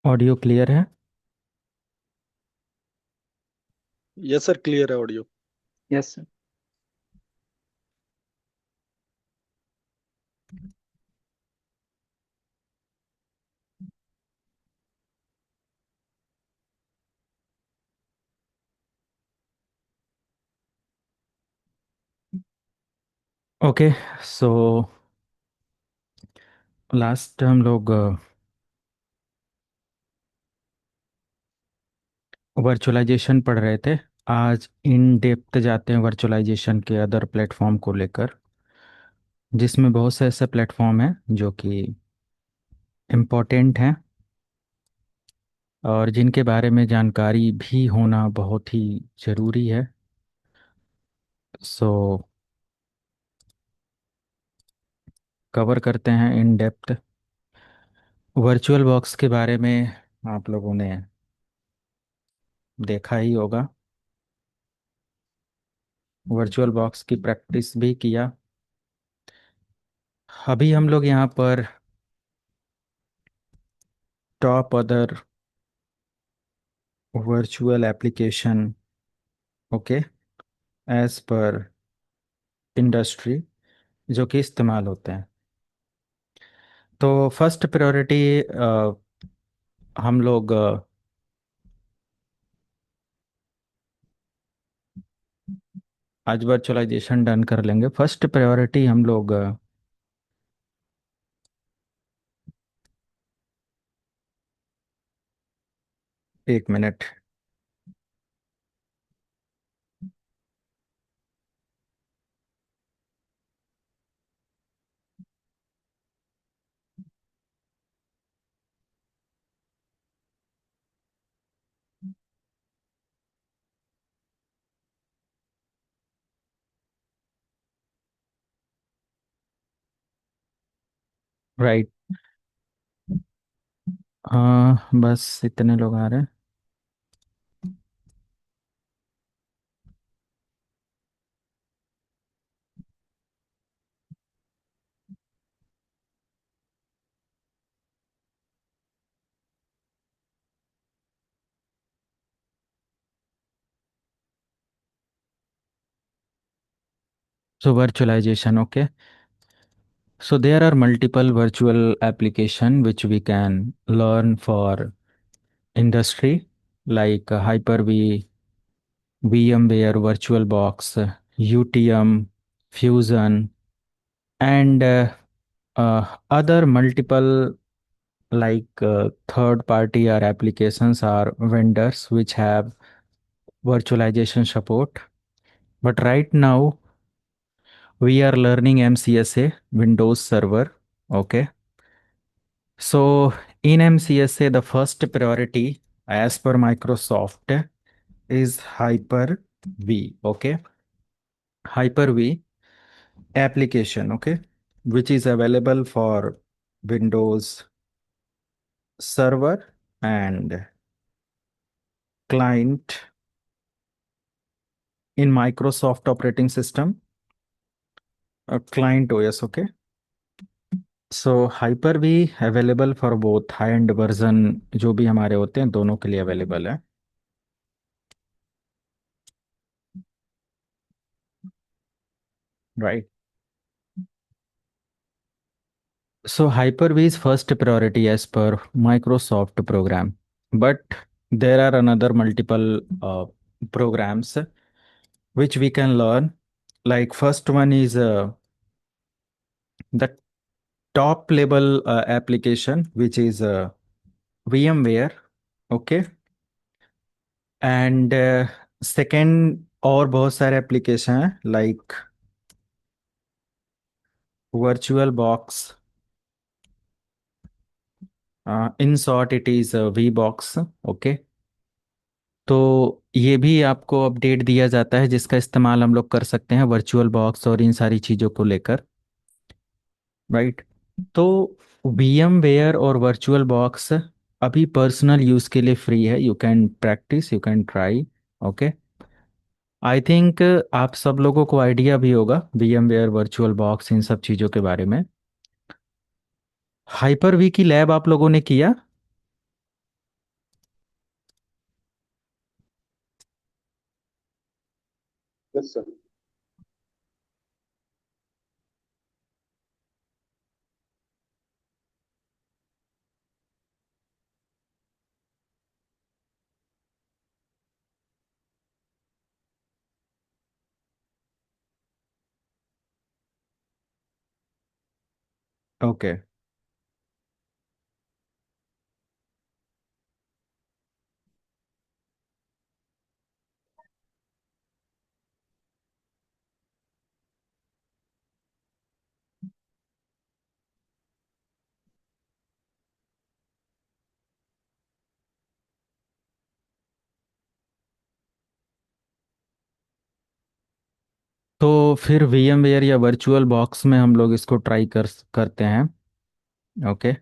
Audio clear है। Yes sir, clear है audio. Yes sir. Okay. So last हम लोग वर्चुअलाइजेशन पढ़ रहे थे। आज इन डेप्थ जाते हैं वर्चुअलाइजेशन के अदर प्लेटफॉर्म को लेकर, जिसमें बहुत से ऐसे प्लेटफॉर्म हैं जो कि इम्पोर्टेंट हैं और जिनके बारे में जानकारी भी होना बहुत ही ज़रूरी है। सो कवर करते हैं इन डेप्थ। वर्चुअल बॉक्स के बारे में आप लोगों ने देखा ही होगा, वर्चुअल बॉक्स की प्रैक्टिस भी किया। अभी हम लोग यहाँ पर top other virtual application, okay, as per industry जो कि इस्तेमाल होते हैं। तो फर्स्ट प्रायोरिटी हम लोग आज वर्चुअलाइजेशन डन कर लेंगे। फर्स्ट प्रायोरिटी हम लोग 1 मिनट। राइट। हाँ, बस इतने लोग आ रहे हैं। So virtualization, okay. So there are multiple virtual application which we can learn for industry, like Hyper-V, VMware, VirtualBox, UTM, Fusion, and other multiple like third party or applications or vendors which have virtualization support. But right now we are learning MCSA, Windows Server. Okay. So in MCSA, the first priority as per Microsoft is Hyper-V. Okay. Hyper-V application, okay, which is available for Windows Server and client in Microsoft operating system, client OS, okay. So Hyper-V available for both high and version जो भी हमारे होते हैं दोनों के लिए available है। Right. So Hyper-V is first priority as per Microsoft program, but there are another multiple programs which we can learn. Like first one is the top level application which is VMware, okay, and second और बहुत सारे application हैं like virtual box, in short it is V box, okay. तो ये भी आपको update दिया जाता है जिसका इस्तेमाल हम लोग कर सकते हैं वर्चुअल बॉक्स और इन सारी चीज़ों को लेकर। राइट। तो वीएम वेयर और वर्चुअल बॉक्स अभी पर्सनल यूज़ के लिए फ्री है। You can practice, you can try, okay. I think आप सब लोगों को आइडिया भी होगा वीएम वेयर, वर्चुअल बॉक्स, इन सब चीज़ों के बारे में। हाइपर वी की लैब आप लोगों ने किया? Yes sir. ओके। तो फिर VMware या वर्चुअल बॉक्स में हम लोग इसको ट्राई करते हैं। ओके।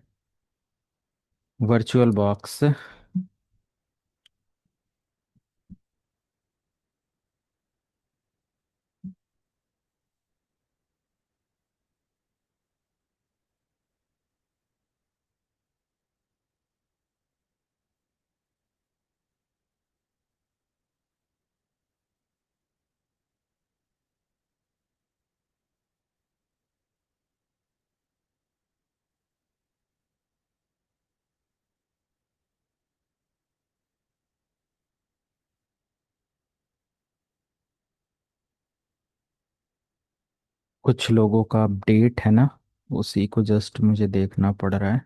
Virtual box. कुछ लोगों का अपडेट है ना, उसी को जस्ट मुझे देखना पड़ रहा है।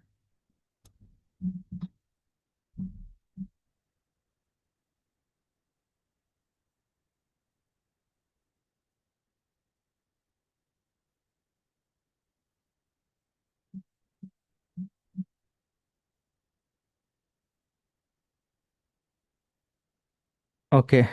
ओके।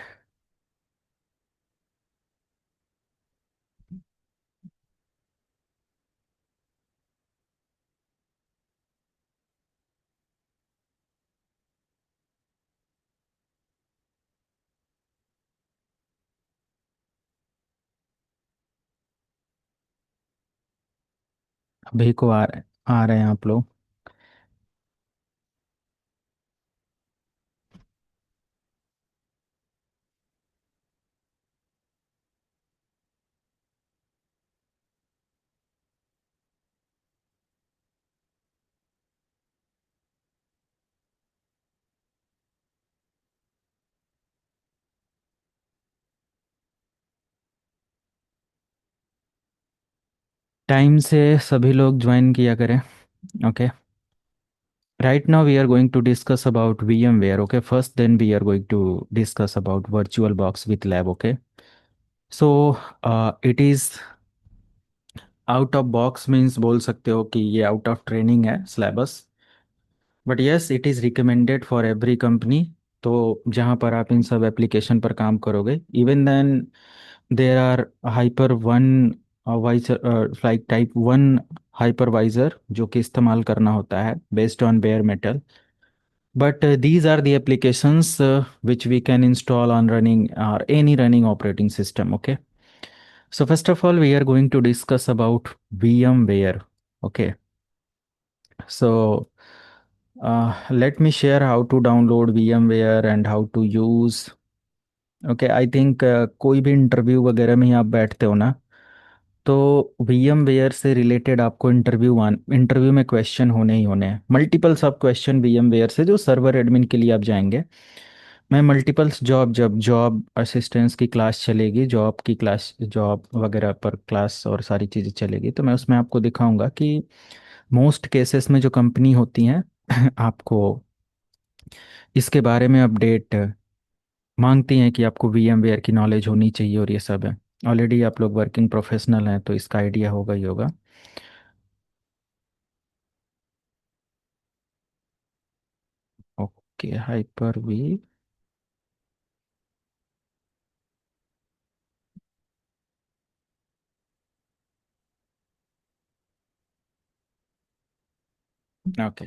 अभी को आ रहे हैं आप लोग। टाइम से सभी लोग ज्वाइन किया करें। Okay. Right now we are going to discuss about VMware. Okay, first then we are going to discuss about VirtualBox with Lab. Okay, so it is out of box means बोल सकते हो कि ये out of training है syllabus, but yes it is recommended for every company. तो जहाँ पर आप इन सब एप्लीकेशन पर काम करोगे, even then there are hyper 1 visor like type 1 hypervisor जो कि इस्तेमाल करना होता है based on bare metal. But these are the applications which we can install on running or any running operating system. Okay. So first of all, we are going to discuss about VMware. Okay. So let me share how to download VMware and how to use. Okay I think कोई भी interview वगैरह में ही आप बैठते हो ना, तो VMware से रिलेटेड आपको इंटरव्यू में क्वेश्चन होने ही होने हैं, मल्टीपल सब क्वेश्चन VMware से जो सर्वर एडमिन के लिए आप जाएंगे। मैं मल्टीपल्स जॉब, जब जॉब असिस्टेंस की क्लास चलेगी, जॉब की क्लास, जॉब वगैरह पर क्लास और सारी चीज़ें चलेगी, तो मैं उसमें आपको दिखाऊंगा कि मोस्ट केसेस में जो कंपनी होती हैं आपको इसके बारे में अपडेट मांगती हैं कि आपको VMware की नॉलेज होनी चाहिए और ये सब है। ऑलरेडी आप लोग वर्किंग प्रोफेशनल हैं तो इसका आइडिया होगा ही होगा। Okay, hyper V. Okay.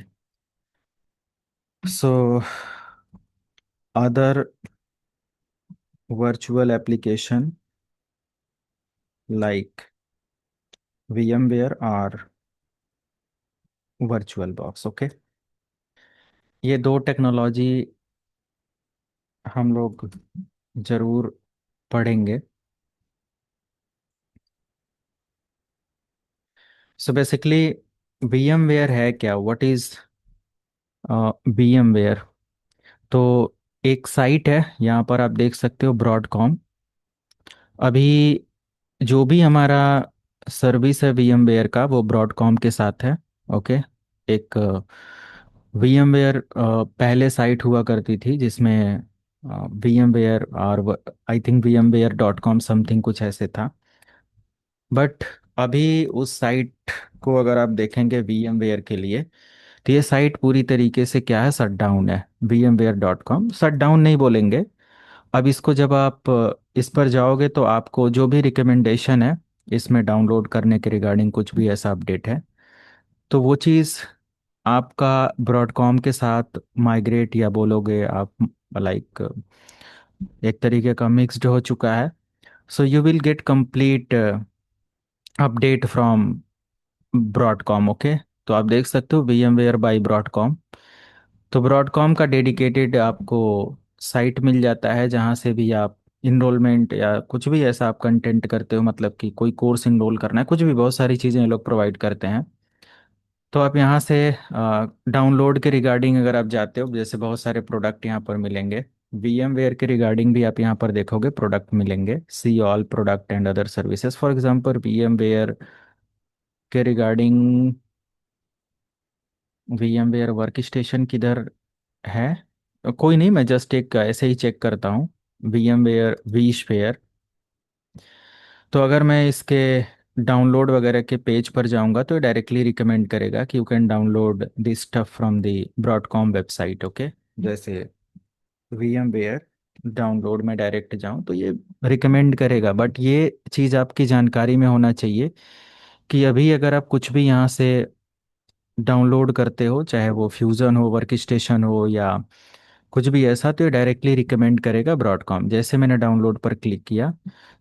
So other virtual application like VMware और वर्चुअल बॉक्स। ओके, ये दो टेक्नोलॉजी हम लोग जरूर पढ़ेंगे। सो बेसिकली VMware है क्या, व्हाट इज VMware? तो एक साइट है, यहाँ पर आप देख सकते हो ब्रॉडकॉम। अभी जो भी हमारा सर्विस है VMware का वो ब्रॉडकॉम के साथ है। ओके। एक VMware पहले साइट हुआ करती थी जिसमें VMware और आई थिंक VMware.com समथिंग कुछ ऐसे था। बट अभी उस साइट को अगर आप देखेंगे VMware के लिए, तो ये साइट पूरी तरीके से क्या है, शट डाउन है। VMware.com शट डाउन नहीं बोलेंगे। अब इसको जब आप इस पर जाओगे तो आपको जो भी रिकमेंडेशन है इसमें डाउनलोड करने के रिगार्डिंग कुछ भी ऐसा अपडेट है, तो वो चीज़ आपका ब्रॉडकॉम के साथ माइग्रेट या बोलोगे आप, लाइक एक तरीके का मिक्स्ड हो चुका है। So you will get complete update from Broadcom. Okay. तो आप देख सकते हो VMware बाय ब्रॉडकॉम। तो ब्रॉडकॉम का डेडिकेटेड आपको साइट मिल जाता है जहाँ से भी आप इनरोलमेंट या कुछ भी ऐसा आप कंटेंट करते हो, मतलब कि कोई कोर्स इनरोल करना है, कुछ भी, बहुत सारी चीज़ें ये लोग प्रोवाइड करते हैं। तो आप यहाँ से डाउनलोड के रिगार्डिंग अगर आप जाते हो, जैसे बहुत सारे प्रोडक्ट यहाँ पर मिलेंगे। VMware के रिगार्डिंग भी आप यहाँ पर देखोगे प्रोडक्ट मिलेंगे, see all product and other services. For example VMware के रिगार्डिंग, VMware वर्क स्टेशन किधर है? कोई नहीं, मैं जस्ट एक ऐसे ही चेक करता हूँ। VMware vSphere। तो अगर मैं इसके डाउनलोड वगैरह के पेज पर जाऊंगा तो डायरेक्टली रिकमेंड करेगा कि you can download this stuff from the Broadcom website. Okay. जैसे VMware डाउनलोड में डायरेक्ट जाऊं तो ये रिकमेंड करेगा, बट ये चीज़ आपकी जानकारी में होना चाहिए कि अभी अगर आप कुछ भी यहाँ से डाउनलोड करते हो, चाहे वो फ्यूज़न हो, वर्क स्टेशन हो, या कुछ भी ऐसा, तो ये डायरेक्टली रिकमेंड करेगा ब्रॉडकॉम। जैसे मैंने डाउनलोड पर क्लिक किया,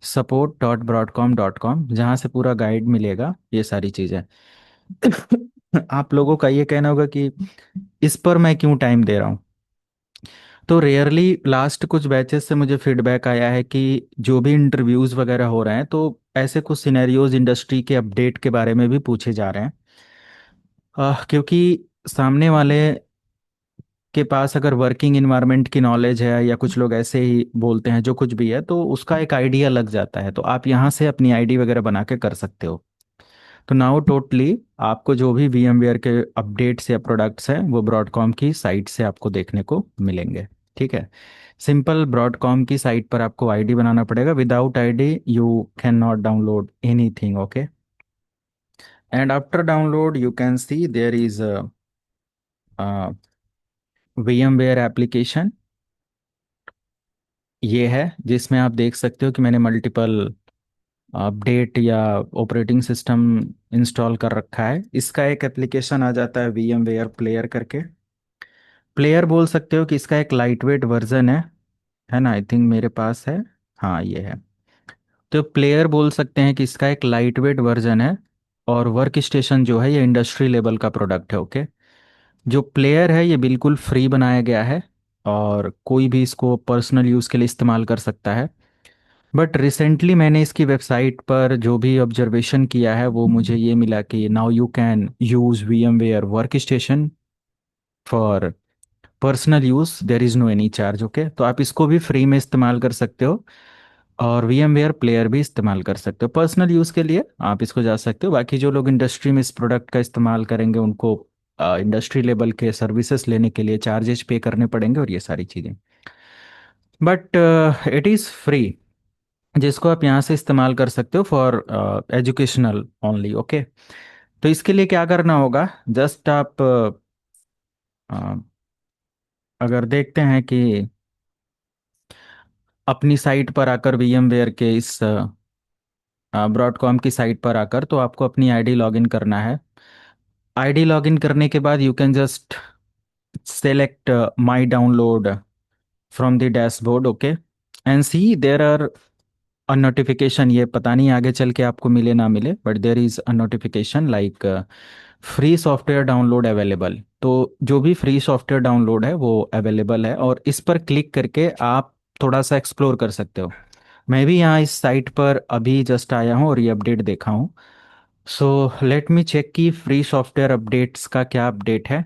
support.broadcom.com, जहाँ से पूरा गाइड मिलेगा ये सारी चीज़ें। आप लोगों का ये कहना होगा कि इस पर मैं क्यों टाइम दे रहा हूँ। तो रेयरली लास्ट कुछ बैचेस से मुझे फीडबैक आया है कि जो भी इंटरव्यूज़ वगैरह हो रहे हैं तो ऐसे कुछ सिनेरियोज इंडस्ट्री के अपडेट के बारे में भी पूछे जा रहे हैं। क्योंकि सामने वाले के पास अगर वर्किंग इन्वायरमेंट की नॉलेज है, या कुछ लोग ऐसे ही बोलते हैं जो कुछ भी है, तो उसका एक आइडिया लग जाता है, तो आप यहाँ से अपनी आईडी वगैरह बना के कर सकते हो। तो नाउ टोटली आपको जो भी VMware के अपडेट्स या प्रोडक्ट्स हैं वो ब्रॉडकॉम की साइट से आपको देखने को मिलेंगे। ठीक है। सिंपल ब्रॉडकॉम की साइट पर आपको आईडी बनाना पड़ेगा, without ID you can not download anything. Okay. And after download you can see there is VMware application. ये है जिसमें आप देख सकते हो कि मैंने मल्टीपल अपडेट या ऑपरेटिंग सिस्टम इंस्टॉल कर रखा है। इसका एक एप्लीकेशन आ जाता है VMware प्लेयर करके। प्लेयर बोल सकते हो कि इसका एक लाइट वेट वर्जन है ना, आई थिंक मेरे पास है। हाँ ये है। तो प्लेयर बोल सकते हैं कि इसका एक लाइट वेट वर्जन है। और वर्क स्टेशन जो है ये इंडस्ट्री लेवल का प्रोडक्ट है। ओके। जो प्लेयर है ये बिल्कुल फ्री बनाया गया है, और कोई भी इसको पर्सनल यूज़ के लिए इस्तेमाल कर सकता है। बट रिसेंटली मैंने इसकी वेबसाइट पर जो भी ऑब्जर्वेशन किया है वो मुझे ये मिला कि now you can use VMware work station for personal use, there is no any charge. Okay. तो आप इसको भी फ्री में इस्तेमाल कर सकते हो, और VMware प्लेयर भी इस्तेमाल कर सकते हो पर्सनल यूज़ के लिए, आप इसको जा सकते हो। बाकी जो लोग इंडस्ट्री में इस प्रोडक्ट का इस्तेमाल करेंगे उनको इंडस्ट्री लेवल के सर्विसेज लेने के लिए चार्जेस पे करने पड़ेंगे और ये सारी चीज़ें। बट इट इज़ फ्री, जिसको आप यहाँ से इस्तेमाल कर सकते हो फॉर एजुकेशनल ओनली। ओके। तो इसके लिए क्या करना होगा, जस्ट आप अगर देखते हैं कि अपनी साइट पर आकर VMware के इस ब्रॉडकॉम की साइट पर आकर, तो आपको अपनी आईडी लॉगिन करना है। आईडी लॉगिन करने के बाद you can just select my download from the dashboard. Okay. And see there are a notification, ये पता नहीं आगे चल के आपको मिले ना मिले, but there is a notification like free software download available. तो जो भी फ्री सॉफ्टवेयर डाउनलोड है वो अवेलेबल है, और इस पर क्लिक करके आप थोड़ा सा एक्सप्लोर कर सकते हो। मैं भी यहाँ इस साइट पर अभी जस्ट आया हूँ और ये अपडेट देखा हूँ। सो लेट मी चेक कि फ्री सॉफ्टवेयर अपडेट्स का क्या अपडेट है,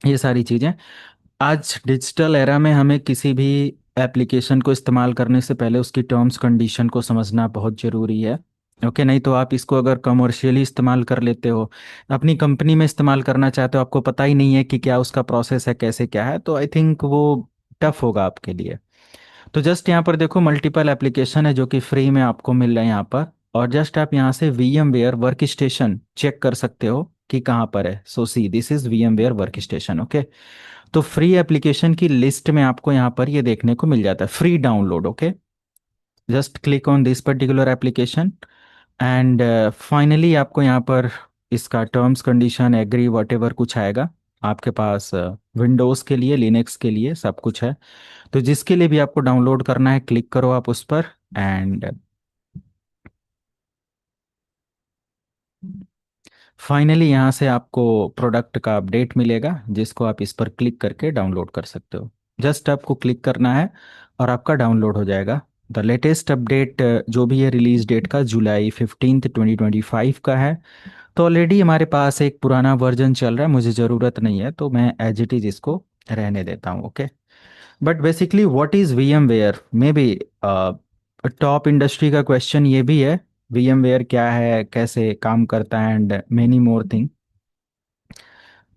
ये सारी चीज़ें। आज डिजिटल एरा में हमें किसी भी एप्लीकेशन को इस्तेमाल करने से पहले उसकी टर्म्स कंडीशन को समझना बहुत ज़रूरी है। ओके, नहीं तो आप इसको अगर कमर्शियली इस्तेमाल कर लेते हो, अपनी कंपनी में इस्तेमाल करना चाहते हो, आपको पता ही नहीं है कि क्या उसका प्रोसेस है, कैसे क्या है, तो आई थिंक वो टफ होगा आपके लिए। तो जस्ट यहाँ पर देखो, मल्टीपल एप्लीकेशन है जो कि फ्री में आपको मिल रहे हैं यहाँ पर। और जस्ट आप यहाँ से VMware वर्क स्टेशन चेक कर सकते हो कि कहाँ पर है। So see this is VMware work station. Okay, तो फ्री एप्लीकेशन की लिस्ट में आपको यहाँ पर ये देखने को मिल जाता है, free download. Okay, just click on this particular application and finally आपको यहाँ पर इसका terms condition agree whatever कुछ आएगा। आपके पास विंडोज़ के लिए, लिनक्स के लिए सब कुछ है। तो जिसके लिए भी आपको डाउनलोड करना है, क्लिक करो आप उस पर एंड फाइनली यहाँ से आपको प्रोडक्ट का अपडेट मिलेगा, जिसको आप इस पर क्लिक करके डाउनलोड कर सकते हो। जस्ट आपको क्लिक करना है और आपका डाउनलोड हो जाएगा। द लेटेस्ट अपडेट जो भी है रिलीज डेट का July 15, 2025 का है। तो ऑलरेडी हमारे पास एक पुराना वर्जन चल रहा है, मुझे ज़रूरत नहीं है, तो मैं एज इट इज़ इसको रहने देता हूँ। Okay, but basically what is VMware may be top industry का क्वेश्चन ये भी है। VMware क्या है, कैसे काम करता है एंड मेनी मोर थिंग।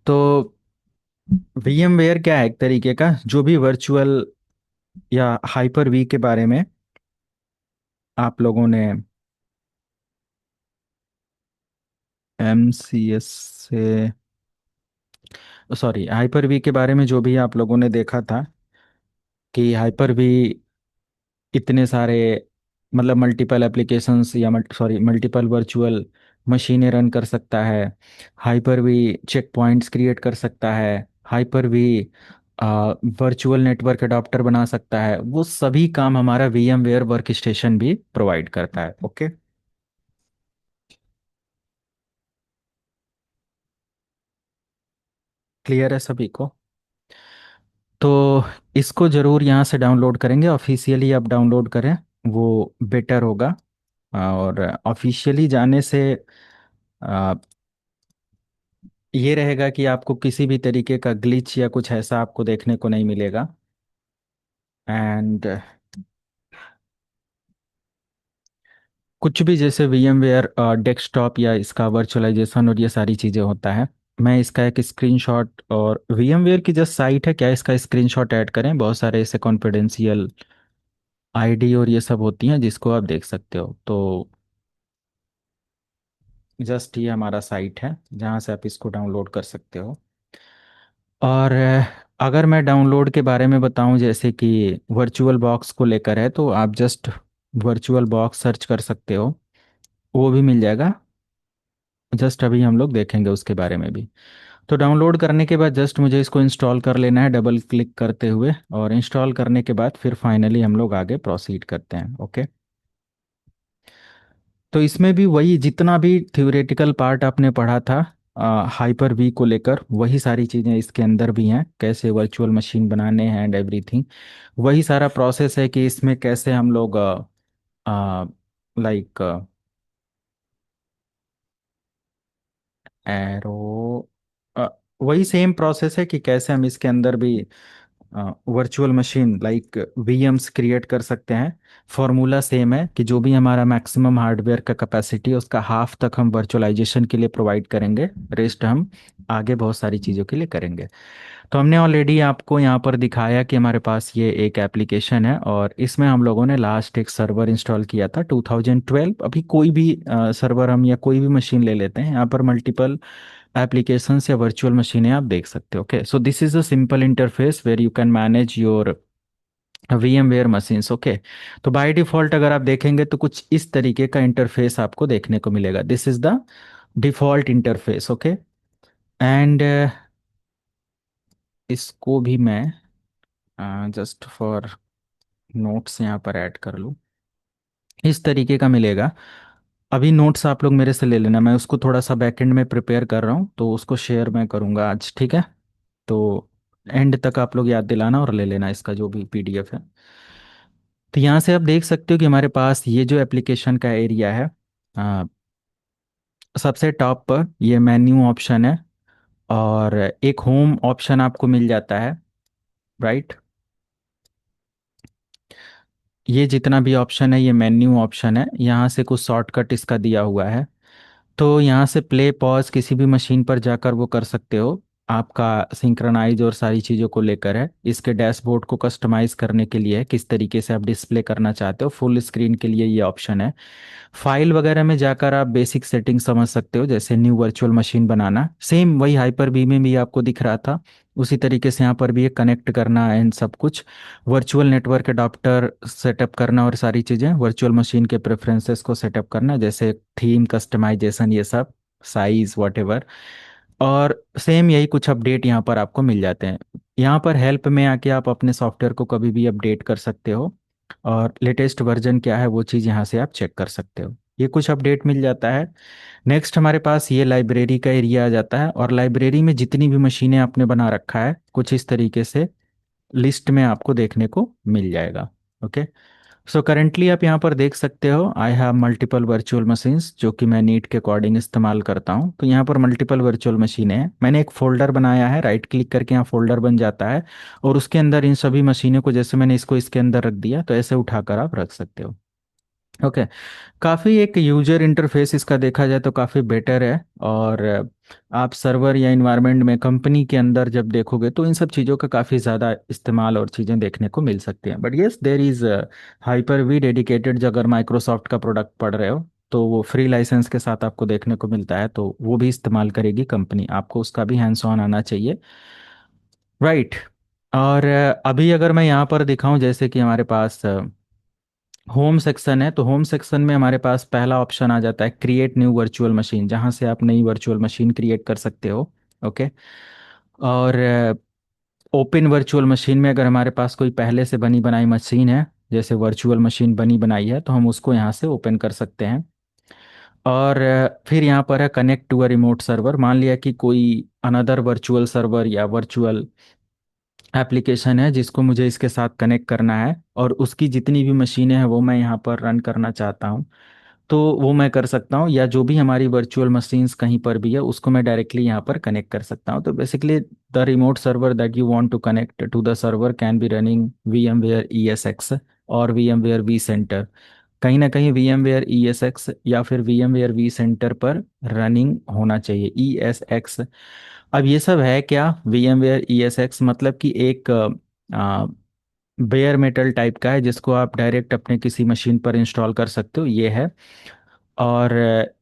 तो VMware क्या है, एक तरीके का जो भी वर्चुअल या हाइपर वी के बारे में आप लोगों ने MCS से, सॉरी, हाइपर वी के बारे में जो भी आप लोगों ने देखा था कि हाइपर वी इतने सारे, मतलब मल्टीपल एप्लीकेशंस या सॉरी मल्टीपल वर्चुअल मशीनें रन कर सकता है। Hyper V check points create कर सकता है। Hyper V virtual network adopter बना सकता है। वो सभी काम हमारा VMware वर्क स्टेशन भी प्रोवाइड करता है। ओके, क्लियर है सभी को? तो इसको ज़रूर यहाँ से डाउनलोड करेंगे, ऑफिशियली आप डाउनलोड करें, वो बेटर होगा। और ऑफिशियली जाने से ये रहेगा कि आपको किसी भी तरीके का ग्लिच या कुछ ऐसा आपको देखने को नहीं मिलेगा। एंड कुछ भी जैसे VMware डेस्कटॉप या इसका वर्चुअलाइजेशन और ये सारी चीज़ें होता है, मैं इसका एक स्क्रीनशॉट, और VMware की जस्ट साइट है, क्या इसका स्क्रीनशॉट ऐड करें, बहुत सारे ऐसे कॉन्फिडेंशियल ID और ये सब होती हैं जिसको आप देख सकते हो। तो जस्ट ये हमारा साइट है जहाँ से आप इसको डाउनलोड कर सकते हो। और अगर मैं डाउनलोड के बारे में बताऊं, जैसे कि वर्चुअल बॉक्स को लेकर है, तो आप जस्ट वर्चुअल बॉक्स सर्च कर सकते हो, वो भी मिल जाएगा। जस्ट अभी हम लोग देखेंगे उसके बारे में भी। तो डाउनलोड करने के बाद जस्ट मुझे इसको इंस्टॉल कर लेना है डबल क्लिक करते हुए, और इंस्टॉल करने के बाद फिर फाइनली हम लोग आगे प्रोसीड करते हैं। ओके, तो इसमें भी वही जितना भी थ्योरेटिकल पार्ट आपने पढ़ा था हाइपर वी को लेकर, वही सारी चीज़ें इसके अंदर भी हैं, कैसे वर्चुअल मशीन बनाने हैं एंड एवरीथिंग। वही सारा प्रोसेस है कि इसमें कैसे हम लोग लाइक एरो, वही सेम प्रोसेस है कि कैसे हम इसके अंदर भी virtual machine like VMs create कर सकते हैं। फॉर्मूला सेम है कि जो भी हमारा मैक्सिमम हार्डवेयर का कैपेसिटी है उसका हाफ तक हम वर्चुअलाइजेशन के लिए प्रोवाइड करेंगे, रेस्ट हम आगे बहुत सारी चीज़ों के लिए करेंगे। तो हमने ऑलरेडी आपको यहाँ पर दिखाया कि हमारे पास ये एक एप्लीकेशन है, और इसमें हम लोगों ने लास्ट एक सर्वर इंस्टॉल किया था 2012। अभी कोई भी सर्वर हम या कोई भी मशीन ले लेते हैं, यहाँ पर मल्टीपल एप्लीकेशंस या वर्चुअल मशीनें आप देख सकते हो। Okay, so this is a simple interface where you can manage your VMware machines. Okay, तो बाय डिफॉल्ट अगर आप देखेंगे तो कुछ इस तरीके का इंटरफेस आपको देखने को मिलेगा। This is the default interface. Okay, and इसको भी मैं जस्ट फॉर नोट्स यहाँ पर ऐड कर लूँ, इस तरीके का मिलेगा। अभी नोट्स आप लोग मेरे से ले लेना, मैं उसको थोड़ा सा बैकएंड में प्रिपेयर कर रहा हूँ, तो उसको शेयर मैं करूँगा आज, ठीक है? तो एंड तक आप लोग याद दिलाना और ले लेना इसका जो भी PDF है। तो यहाँ से आप देख सकते हो कि हमारे पास ये जो एप्लीकेशन का एरिया है, सबसे टॉप पर ये मेन्यू ऑप्शन है, और एक होम ऑप्शन आपको मिल जाता है, राइट। ये जितना भी ऑप्शन है ये मेन्यू ऑप्शन है, यहाँ से कुछ शॉर्टकट इसका दिया हुआ है। तो यहाँ से प्ले पॉज किसी भी मशीन पर जाकर वो कर सकते हो। आपका सिंक्रनाइज और सारी चीज़ों को लेकर है। इसके डैशबोर्ड को कस्टमाइज करने के लिए है, किस तरीके से आप डिस्प्ले करना चाहते हो, फुल स्क्रीन के लिए ये ऑप्शन है। फाइल वगैरह में जाकर आप बेसिक सेटिंग समझ सकते हो, जैसे न्यू वर्चुअल मशीन बनाना, सेम वही हाइपर वी में भी आपको दिख रहा था। उसी तरीके से यहाँ पर भी ये कनेक्ट करना एंड सब कुछ, वर्चुअल नेटवर्क अडॉप्टर सेटअप करना और सारी चीज़ें, वर्चुअल मशीन के प्रेफरेंसेस को सेटअप करना, जैसे थीम कस्टमाइजेशन, ये सब, साइज वॉट। और सेम यही कुछ अपडेट यहाँ पर आपको मिल जाते हैं। यहाँ पर हेल्प में आके आप अपने सॉफ्टवेयर को कभी भी अपडेट कर सकते हो, और लेटेस्ट वर्जन क्या है वो चीज़ यहाँ से आप चेक कर सकते हो। ये कुछ अपडेट मिल जाता है। नेक्स्ट हमारे पास ये लाइब्रेरी का एरिया आ जाता है, और लाइब्रेरी में जितनी भी मशीनें आपने बना रखा है कुछ इस तरीके से लिस्ट में आपको देखने को मिल जाएगा। ओके। सो करेंटली आप यहाँ पर देख सकते हो, I have multiple virtual machines, जो कि मैं नीट के अकॉर्डिंग इस्तेमाल करता हूँ। तो यहाँ पर मल्टीपल वर्चुअल मशीनें हैं, मैंने एक फोल्डर बनाया है, राइट क्लिक करके यहाँ फोल्डर बन जाता है, और उसके अंदर इन सभी मशीनों को, जैसे मैंने इसको इसके अंदर रख दिया, तो ऐसे उठाकर आप रख सकते हो। ओके। काफ़ी एक यूजर इंटरफेस इसका देखा जाए तो काफ़ी बेटर है। और आप सर्वर या इन्वायरमेंट में कंपनी के अंदर जब देखोगे तो इन सब चीज़ों का काफ़ी ज़्यादा इस्तेमाल और चीज़ें देखने को मिल सकती हैं। But yes, there is hyper V dedicated, जो अगर माइक्रोसॉफ्ट का प्रोडक्ट पढ़ रहे हो तो वो फ्री लाइसेंस के साथ आपको देखने को मिलता है, तो वो भी इस्तेमाल करेगी कंपनी, आपको उसका भी हैंड्स ऑन आना चाहिए, राइट। और अभी अगर मैं यहाँ पर दिखाऊं, जैसे कि हमारे पास होम सेक्शन है, तो होम सेक्शन में हमारे पास पहला ऑप्शन आ जाता है क्रिएट न्यू वर्चुअल मशीन, जहां से आप नई वर्चुअल मशीन क्रिएट कर सकते हो। ओके। और ओपन वर्चुअल मशीन में अगर हमारे पास कोई पहले से बनी बनाई मशीन है, जैसे वर्चुअल मशीन बनी बनाई है, तो हम उसको यहाँ से ओपन कर सकते हैं। और फिर यहाँ पर है connect to a remote server. मान लिया कि कोई अनदर वर्चुअल सर्वर या वर्चुअल एप्लीकेशन है जिसको मुझे इसके साथ कनेक्ट करना है, और उसकी जितनी भी मशीनें हैं वो मैं यहाँ पर रन करना चाहता हूँ, तो वो मैं कर सकता हूँ। या जो भी हमारी वर्चुअल मशीन्स कहीं पर भी है उसको मैं डायरेक्टली यहाँ पर कनेक्ट कर सकता हूँ। तो basically the remote server that you want to connect to the server can be running VMware ESX और VMware vCenter। कहीं ना कहीं VMware ESX या फिर VMware vCenter पर रनिंग होना चाहिए, ESX। अब ये सब है क्या VMware ESX? मतलब कि एक बेयर मेटल टाइप का है, जिसको आप डायरेक्ट अपने किसी मशीन पर इंस्टॉल कर सकते हो, ये है। और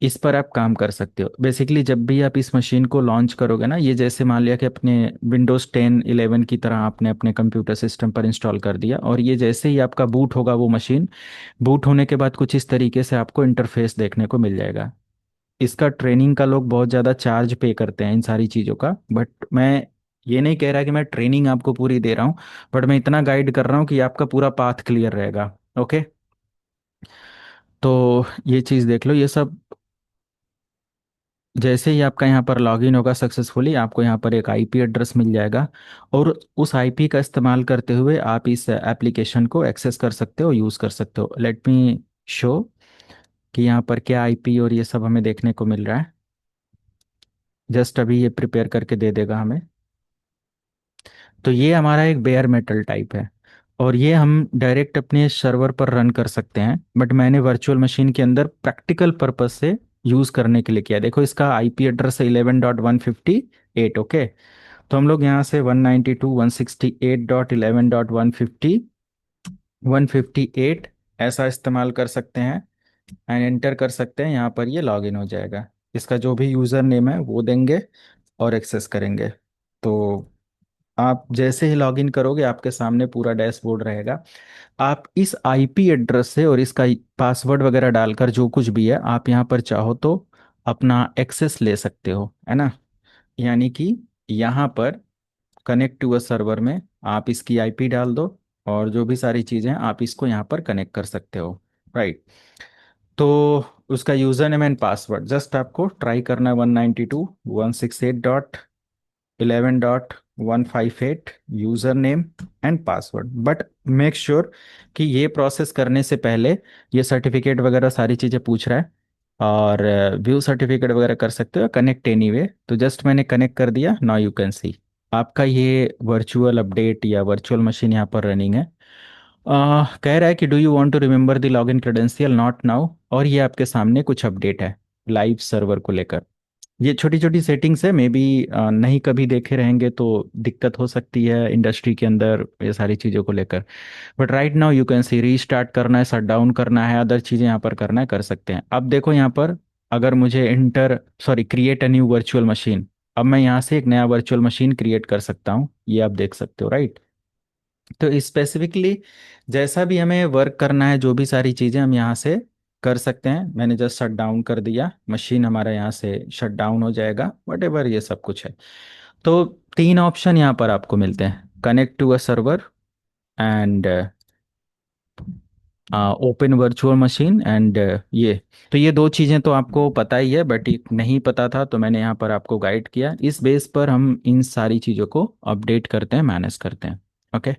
इस पर आप काम कर सकते हो। बेसिकली जब भी आप इस मशीन को लॉन्च करोगे ना, ये जैसे मान लिया कि अपने विंडोज़ 10 11 की तरह आपने अपने कंप्यूटर सिस्टम पर इंस्टॉल कर दिया, और ये जैसे ही आपका बूट होगा वो मशीन, बूट होने के बाद कुछ इस तरीके से आपको इंटरफेस देखने को मिल जाएगा। इसका ट्रेनिंग का लोग बहुत ज़्यादा चार्ज पे करते हैं इन सारी चीज़ों का, बट मैं ये नहीं कह रहा कि मैं ट्रेनिंग आपको पूरी दे रहा हूँ, बट मैं इतना गाइड कर रहा हूँ कि आपका पूरा पाथ क्लियर रहेगा। ओके। तो ये चीज़ देख लो, ये सब जैसे ही आपका यहाँ पर लॉगिन होगा सक्सेसफुली, आपको यहाँ पर एक आईपी एड्रेस मिल जाएगा, और उस आईपी का इस्तेमाल करते हुए आप इस एप्लीकेशन को एक्सेस कर सकते हो, यूज़ कर सकते हो। लेट मी शो कि यहाँ पर क्या आईपी और ये सब हमें देखने को मिल रहा है। जस्ट अभी ये प्रिपेयर करके दे देगा हमें। तो ये हमारा एक बेयर मेटल टाइप है, और ये हम डायरेक्ट अपने सर्वर पर रन कर सकते हैं, बट मैंने वर्चुअल मशीन के अंदर प्रैक्टिकल पर्पस से यूज़ करने के लिए किया। देखो इसका आईपी एड्रेस है 11.158। ओके। तो हम लोग यहाँ से 192.168.11.150 158 ऐसा इस्तेमाल कर सकते हैं, एंड एंटर कर सकते हैं। यहाँ पर ये लॉगिन हो जाएगा, इसका जो भी यूज़र नेम है वो देंगे और एक्सेस करेंगे। तो आप जैसे ही लॉगिन करोगे आपके सामने पूरा डैशबोर्ड रहेगा। आप इस आईपी एड्रेस से और इसका पासवर्ड वगैरह डालकर जो कुछ भी है आप यहाँ पर चाहो तो अपना एक्सेस ले सकते हो, है ना। यानी कि यहाँ पर कनेक्ट टू अ सर्वर में आप इसकी आईपी डाल दो, और जो भी सारी चीज़ें हैं आप इसको यहाँ पर कनेक्ट कर सकते हो, राइट। तो उसका user name and password just आपको ट्राई करना है, 192.168.11.158 user name and password. But make sure कि ये प्रोसेस करने से पहले ये सर्टिफिकेट वगैरह सारी चीज़ें पूछ रहा है, और व्यू सर्टिफिकेट वगैरह कर सकते हो, कनेक्ट एनीवे। तो जस्ट मैंने कनेक्ट कर दिया, नाउ यू कैन सी आपका ये वर्चुअल अपडेट या वर्चुअल मशीन यहाँ पर रनिंग है। कह रहा है कि do you want to remember the login credential, not now. और ये आपके सामने कुछ अपडेट है लाइव सर्वर को लेकर। ये छोटी छोटी सेटिंग्स है, मे बी नहीं कभी देखे रहेंगे तो दिक्कत हो सकती है इंडस्ट्री के अंदर ये सारी चीज़ों को लेकर। But right now you can C, restart करना है, शट डाउन करना है, अदर चीज़ें यहाँ पर करना है, कर सकते हैं। अब देखो यहाँ पर, अगर मुझे inter sorry create a new virtual machine, अब मैं यहाँ से एक नया वर्चुअल मशीन क्रिएट कर सकता हूँ, ये आप देख सकते हो राइट। तो स्पेसिफिकली जैसा भी हमें वर्क करना है, जो भी सारी चीज़ें हम यहाँ से कर सकते हैं। मैंने जस्ट शट डाउन कर दिया, मशीन हमारा यहाँ से शट डाउन हो जाएगा, वट एवर ये सब कुछ है। तो तीन ऑप्शन यहाँ पर आपको मिलते हैं, connect to a server and open virtual machine and ये। तो ये दो चीज़ें तो आपको पता ही है, बट एक नहीं पता था तो मैंने यहाँ पर आपको गाइड किया। इस बेस पर हम इन सारी चीज़ों को अपडेट करते हैं, मैनेज करते हैं। Okay,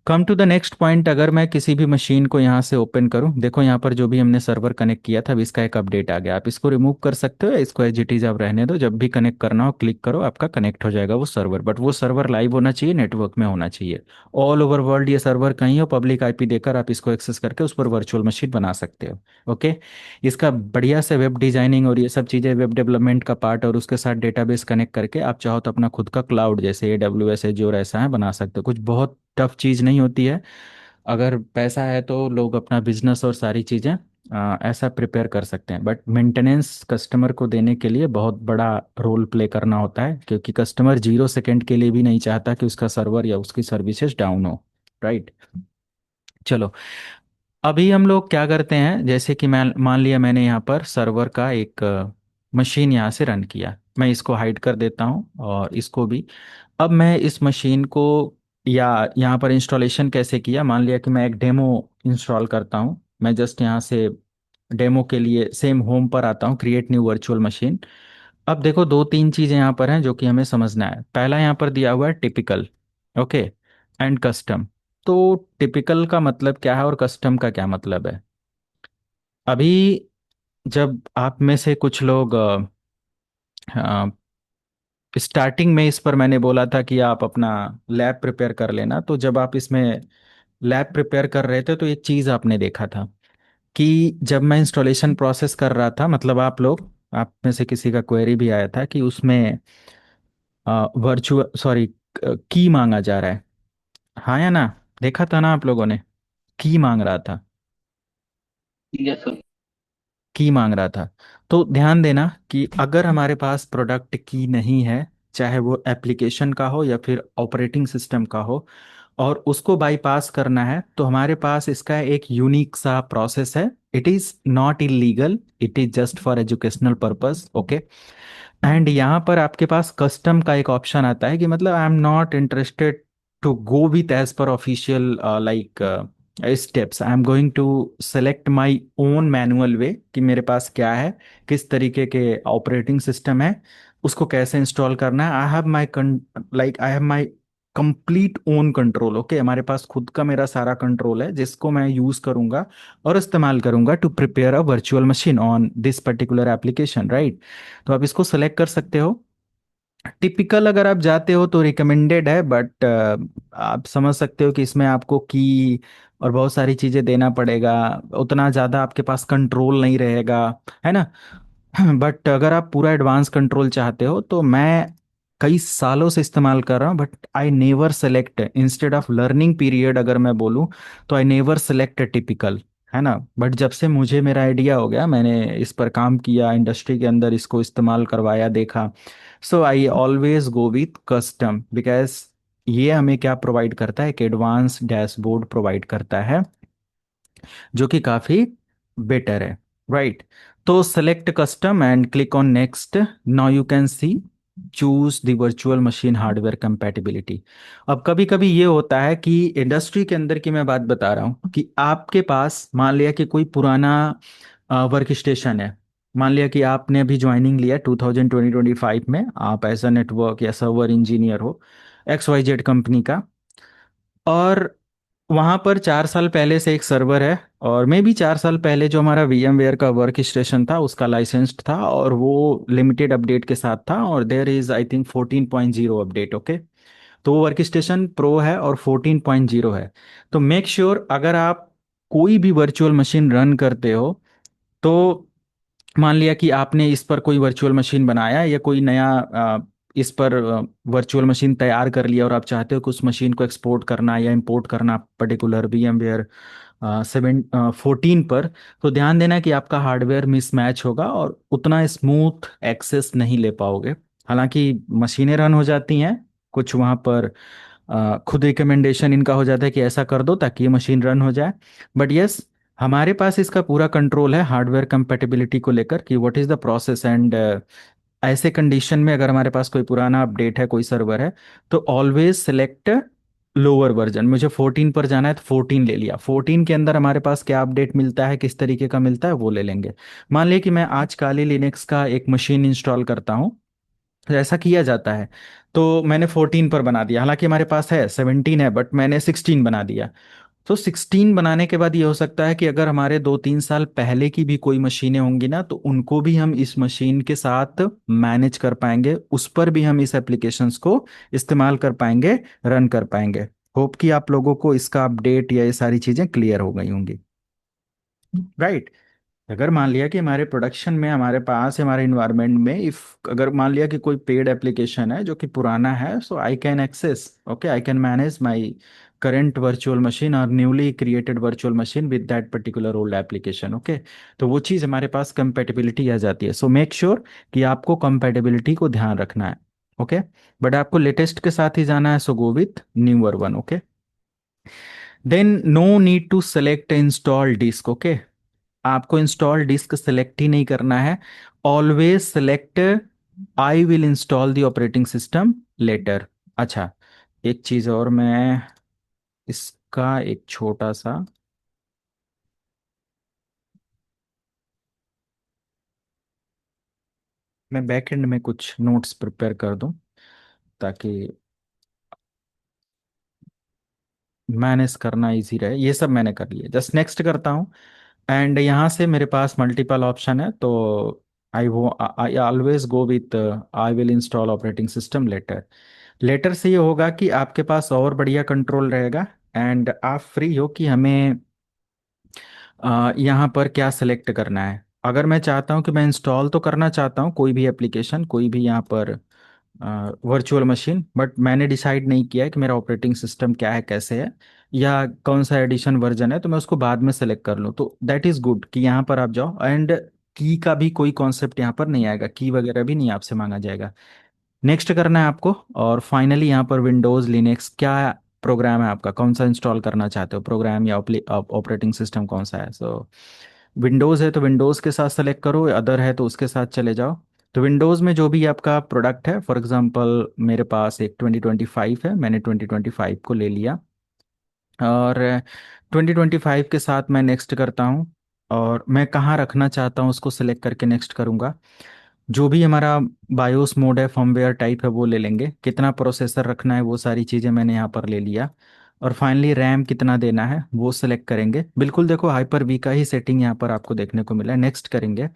come to the next point. अगर मैं किसी भी मशीन को यहाँ से ओपन करूँ, देखो यहाँ पर जो भी हमने सर्वर कनेक्ट किया था, अब इसका एक अपडेट आ गया। आप इसको रिमूव कर सकते हो या इसको एज इट इज आप रहने दो, जब भी कनेक्ट करना हो क्लिक करो, आपका कनेक्ट हो जाएगा वो सर्वर। बट वो सर्वर लाइव होना चाहिए, नेटवर्क में होना चाहिए। ऑल ओवर वर्ल्ड ये सर्वर कहीं हो, पब्लिक आईपी देकर आप इसको एक्सेस करके उस पर वर्चुअल मशीन बना सकते हो। ओके, इसका बढ़िया से वेब डिजाइनिंग और ये सब चीज़ें, वेब डेवलपमेंट का पार्ट और उसके साथ डेटाबेस कनेक्ट करके आप चाहो तो अपना खुद का क्लाउड जैसे AWS एज्योर ऐसा है बना सकते हो। कुछ बहुत टफ चीज़ नहीं होती है। अगर पैसा है तो लोग अपना बिजनेस और सारी चीज़ें ऐसा प्रिपेयर कर सकते हैं। बट मेंटेनेंस कस्टमर को देने के लिए बहुत बड़ा रोल प्ले करना होता है, क्योंकि कस्टमर 0 सेकंड के लिए भी नहीं चाहता कि उसका सर्वर या उसकी सर्विसेज डाउन हो। राइट, चलो। अभी हम लोग क्या करते हैं, जैसे कि मैं मान लिया मैंने यहाँ पर सर्वर का एक मशीन यहाँ से रन किया, मैं इसको हाइड कर देता हूँ और इसको भी। अब मैं इस मशीन को या यहाँ पर इंस्टॉलेशन कैसे किया, मान लिया कि मैं एक डेमो इंस्टॉल करता हूँ। मैं जस्ट यहाँ से डेमो के लिए सेम होम पर आता हूँ, क्रिएट न्यू वर्चुअल मशीन। अब देखो दो तीन चीज़ें यहाँ पर हैं जो कि हमें समझना है। पहला यहाँ पर दिया हुआ है टिपिकल, ओके, एंड कस्टम। तो टिपिकल का मतलब क्या है और कस्टम का क्या मतलब है। अभी जब आप में से कुछ लोग स्टार्टिंग में इस पर मैंने बोला था कि आप अपना लैब प्रिपेयर कर लेना, तो जब आप इसमें लैब प्रिपेयर कर रहे थे तो एक चीज़ आपने देखा था कि जब मैं इंस्टॉलेशन प्रोसेस कर रहा था, मतलब आप में से किसी का क्वेरी भी आया था कि उसमें वर्चुअल सॉरी की मांगा जा रहा है। हाँ या ना, देखा था ना आप लोगों ने, की मांग रहा था, यस सर। की मांग रहा था। तो ध्यान देना कि अगर हमारे पास प्रोडक्ट की नहीं है, चाहे वो एप्लीकेशन का हो या फिर ऑपरेटिंग सिस्टम का हो, और उसको बाईपास करना है, तो हमारे पास इसका एक यूनिक सा प्रोसेस है। It is not illegal, it is just for educational purpose. Okay, and यहाँ पर आपके पास कस्टम का एक ऑप्शन आता है कि मतलब I am not interested to go with as per official like steps, I am going to select my own manual way कि मेरे पास क्या है, किस तरीके के ऑपरेटिंग सिस्टम है, उसको कैसे इंस्टॉल करना है। I have my complete own control. Okay, हमारे पास खुद का मेरा सारा कंट्रोल है जिसको मैं यूज करूंगा और इस्तेमाल करूंगा to prepare a virtual machine on this particular application. Right, तो आप इसको सेलेक्ट कर सकते हो। टिपिकल अगर आप जाते हो तो रिकमेंडेड है, बट आप समझ सकते हो कि इसमें आपको की और बहुत सारी चीज़ें देना पड़ेगा, उतना ज़्यादा आपके पास कंट्रोल नहीं रहेगा, है ना। बट अगर आप पूरा एडवांस कंट्रोल चाहते हो तो मैं कई सालों से इस्तेमाल कर रहा हूँ, but I never select instead of learning period अगर मैं बोलूँ, तो आई नेवर सेलेक्ट टिपिकल, है ना। बट जब से मुझे मेरा आइडिया हो गया, मैंने इस पर काम किया, इंडस्ट्री के अंदर इसको इस्तेमाल करवाया, देखा, so I always go with custom because ये हमें क्या प्रोवाइड करता है, एक एडवांस डैशबोर्ड प्रोवाइड करता है जो कि काफ़ी बेटर है। राइट, तो select custom and click on next. Now you can C choose the virtual machine hardware compatibility. अब कभी कभी ये होता है कि इंडस्ट्री के अंदर की मैं बात बता रहा हूँ कि आपके पास मान लिया कि कोई पुराना वर्क स्टेशन है। मान लिया कि आपने अभी ज्वाइनिंग लिया 2025 में, आप एज अ नेटवर्क या सर्वर इंजीनियर हो XYZ कंपनी का, और वहां पर 4 साल पहले से एक सर्वर है और मे भी 4 साल पहले जो हमारा VMware का वर्क स्टेशन था उसका लाइसेंस्ड था, और वो लिमिटेड अपडेट के साथ था, और there is I think 14.0 update. Okay, तो वो वर्क स्टेशन प्रो है और 14.0 है। तो मेक श्योर अगर आप कोई भी वर्चुअल मशीन रन करते हो, तो मान लिया कि आपने इस पर कोई वर्चुअल मशीन बनाया या कोई नया इस पर वर्चुअल मशीन तैयार कर लिया, और आप चाहते हो कि उस मशीन को एक्सपोर्ट करना या इंपोर्ट करना पर्टिकुलर VMware 14 पर, तो ध्यान देना कि आपका हार्डवेयर मिसमैच होगा और उतना स्मूथ एक्सेस नहीं ले पाओगे। हालांकि मशीनें रन हो जाती हैं, कुछ वहाँ पर खुद रिकमेंडेशन इनका हो जाता है कि ऐसा कर दो ताकि ये मशीन रन हो जाए। बट यस, हमारे पास इसका पूरा कंट्रोल है हार्डवेयर कंपेटिबिलिटी को लेकर कि what is the process. And ऐसे कंडीशन में अगर हमारे पास कोई पुराना अपडेट है, कोई सर्वर है, तो ऑलवेज सेलेक्ट लोअर वर्जन। मुझे 14 पर जाना है तो 14 ले लिया, 14 के अंदर हमारे पास क्या अपडेट मिलता है, किस तरीके का मिलता है, वो ले लेंगे। मान लिया कि मैं आज काली लिनक्स का एक मशीन इंस्टॉल करता हूँ, तो ऐसा किया जाता है। तो मैंने 14 पर बना दिया, हालांकि हमारे पास है 17 है, बट मैंने 16 बना दिया। तो 16 बनाने के बाद ये हो सकता है कि अगर हमारे 2-3 साल पहले की भी कोई मशीनें होंगी ना, तो उनको भी हम इस मशीन के साथ मैनेज कर पाएंगे, उस पर भी हम इस एप्लीकेशंस को इस्तेमाल कर पाएंगे, रन कर पाएंगे। होप कि आप लोगों को इसका अपडेट या ये सारी चीज़ें क्लियर हो गई होंगी, राइट। अगर मान लिया कि हमारे प्रोडक्शन में, हमारे पास, हमारे इन्वायरमेंट में, इफ अगर मान लिया कि कोई पेड एप्लीकेशन है जो कि पुराना है, so I can access, okay, I can manage my current virtual machine और newly created virtual machine with that particular old application. Okay, तो वो चीज़ हमारे पास कंपेटिबिलिटी आ जाती है। सो मेक श्योर कि आपको कंपेटिबिलिटी को ध्यान रखना है। ओके, बट आपको लेटेस्ट के साथ ही जाना है, so go with newer one. Okay, then no need to select install disk. Okay, आपको इंस्टॉल डिस्क सेलेक्ट ही नहीं करना है, always select I will install the operating system later. अच्छा, एक चीज और, मैं इसका एक छोटा सा, मैं बैकएंड में कुछ नोट्स प्रिपेयर कर दूं ताकि मैनेज करना इजी रहे। ये सब मैंने कर लिया, जस्ट नेक्स्ट करता हूँ। एंड यहाँ से मेरे पास मल्टीपल ऑप्शन है, तो I always go with I will install operating system later. Later से ये होगा कि आपके पास और बढ़िया कंट्रोल रहेगा, एंड आप फ्री हो कि हमें यहाँ पर क्या सिलेक्ट करना है। अगर मैं चाहता हूँ कि मैं इंस्टॉल तो करना चाहता हूँ कोई भी एप्लीकेशन, कोई भी यहाँ पर वर्चुअल मशीन, बट मैंने डिसाइड नहीं किया है कि मेरा ऑपरेटिंग सिस्टम क्या है, कैसे है, या कौन सा एडिशन वर्जन है, तो मैं उसको बाद में सेलेक्ट कर लूँ। तो दैट इज़ गुड कि यहाँ पर आप जाओ, एंड की का भी कोई कॉन्सेप्ट यहाँ पर नहीं आएगा, की वगैरह भी नहीं आपसे मांगा जाएगा। नेक्स्ट करना है आपको, और फाइनली यहाँ पर विंडोज़ लिनक्स क्या प्रोग्राम है आपका, कौन सा इंस्टॉल करना चाहते हो, प्रोग्राम या ऑपरेटिंग सिस्टम कौन सा है। सो विंडोज़ है तो विंडोज़ के साथ सेलेक्ट करो, अदर है तो उसके साथ चले जाओ। तो विंडोज़ में जो भी आपका प्रोडक्ट है, फॉर एग्जांपल मेरे पास एक 2025 है, मैंने 2025 को ले लिया, और 2025 के साथ मैं नेक्स्ट करता हूँ, और मैं कहाँ रखना चाहता हूँ उसको सिलेक्ट करके नेक्स्ट करूँगा। जो भी हमारा बायोस मोड है, फर्मवेयर टाइप है, वो ले लेंगे, कितना प्रोसेसर रखना है वो सारी चीज़ें मैंने यहाँ पर ले लिया, और फाइनली रैम कितना देना है वो सिलेक्ट करेंगे। बिल्कुल देखो, हाइपर वी का ही सेटिंग यहाँ पर आपको देखने को मिला है, नेक्स्ट करेंगे।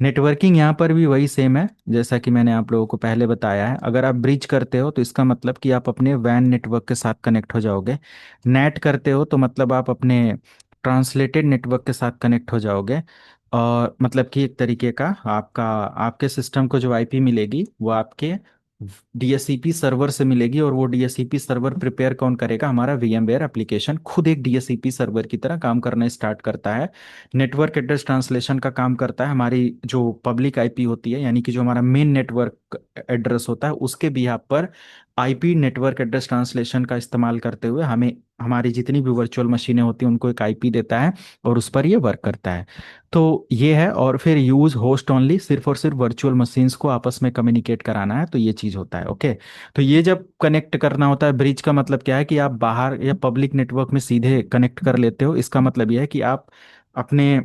नेटवर्किंग यहाँ पर भी वही सेम है जैसा कि मैंने आप लोगों को पहले बताया है। अगर आप ब्रिज करते हो तो इसका मतलब कि आप अपने वैन नेटवर्क के साथ कनेक्ट हो जाओगे, नेट करते हो तो मतलब आप अपने ट्रांसलेटेड नेटवर्क के साथ कनेक्ट हो जाओगे, और मतलब कि एक तरीके का आपका, आपके सिस्टम को जो आईपी मिलेगी वो आपके डीएससीपी सर्वर से मिलेगी, और वो डीएससीपी सर्वर प्रिपेयर कौन करेगा, हमारा VMware एप्लीकेशन खुद एक डीएससीपी सर्वर की तरह काम करना स्टार्ट करता है। नेटवर्क एड्रेस ट्रांसलेशन का काम करता है, हमारी जो पब्लिक आईपी होती है, यानी कि जो हमारा मेन नेटवर्क एड्रेस होता है, उसके बिहाफ पर आईपी नेटवर्क एड्रेस ट्रांसलेशन का इस्तेमाल करते हुए हमें हमारी जितनी भी वर्चुअल मशीनें होती हैं उनको एक आईपी देता है, और उस पर ये वर्क करता है। तो ये है, और फिर यूज होस्ट ओनली, सिर्फ और सिर्फ वर्चुअल मशीन्स को आपस में कम्युनिकेट कराना है, तो ये चीज़ होता है। ओके, तो ये जब कनेक्ट करना होता है, ब्रिज का मतलब क्या है कि आप बाहर या पब्लिक नेटवर्क में सीधे कनेक्ट कर लेते हो, इसका मतलब यह है कि आप अपने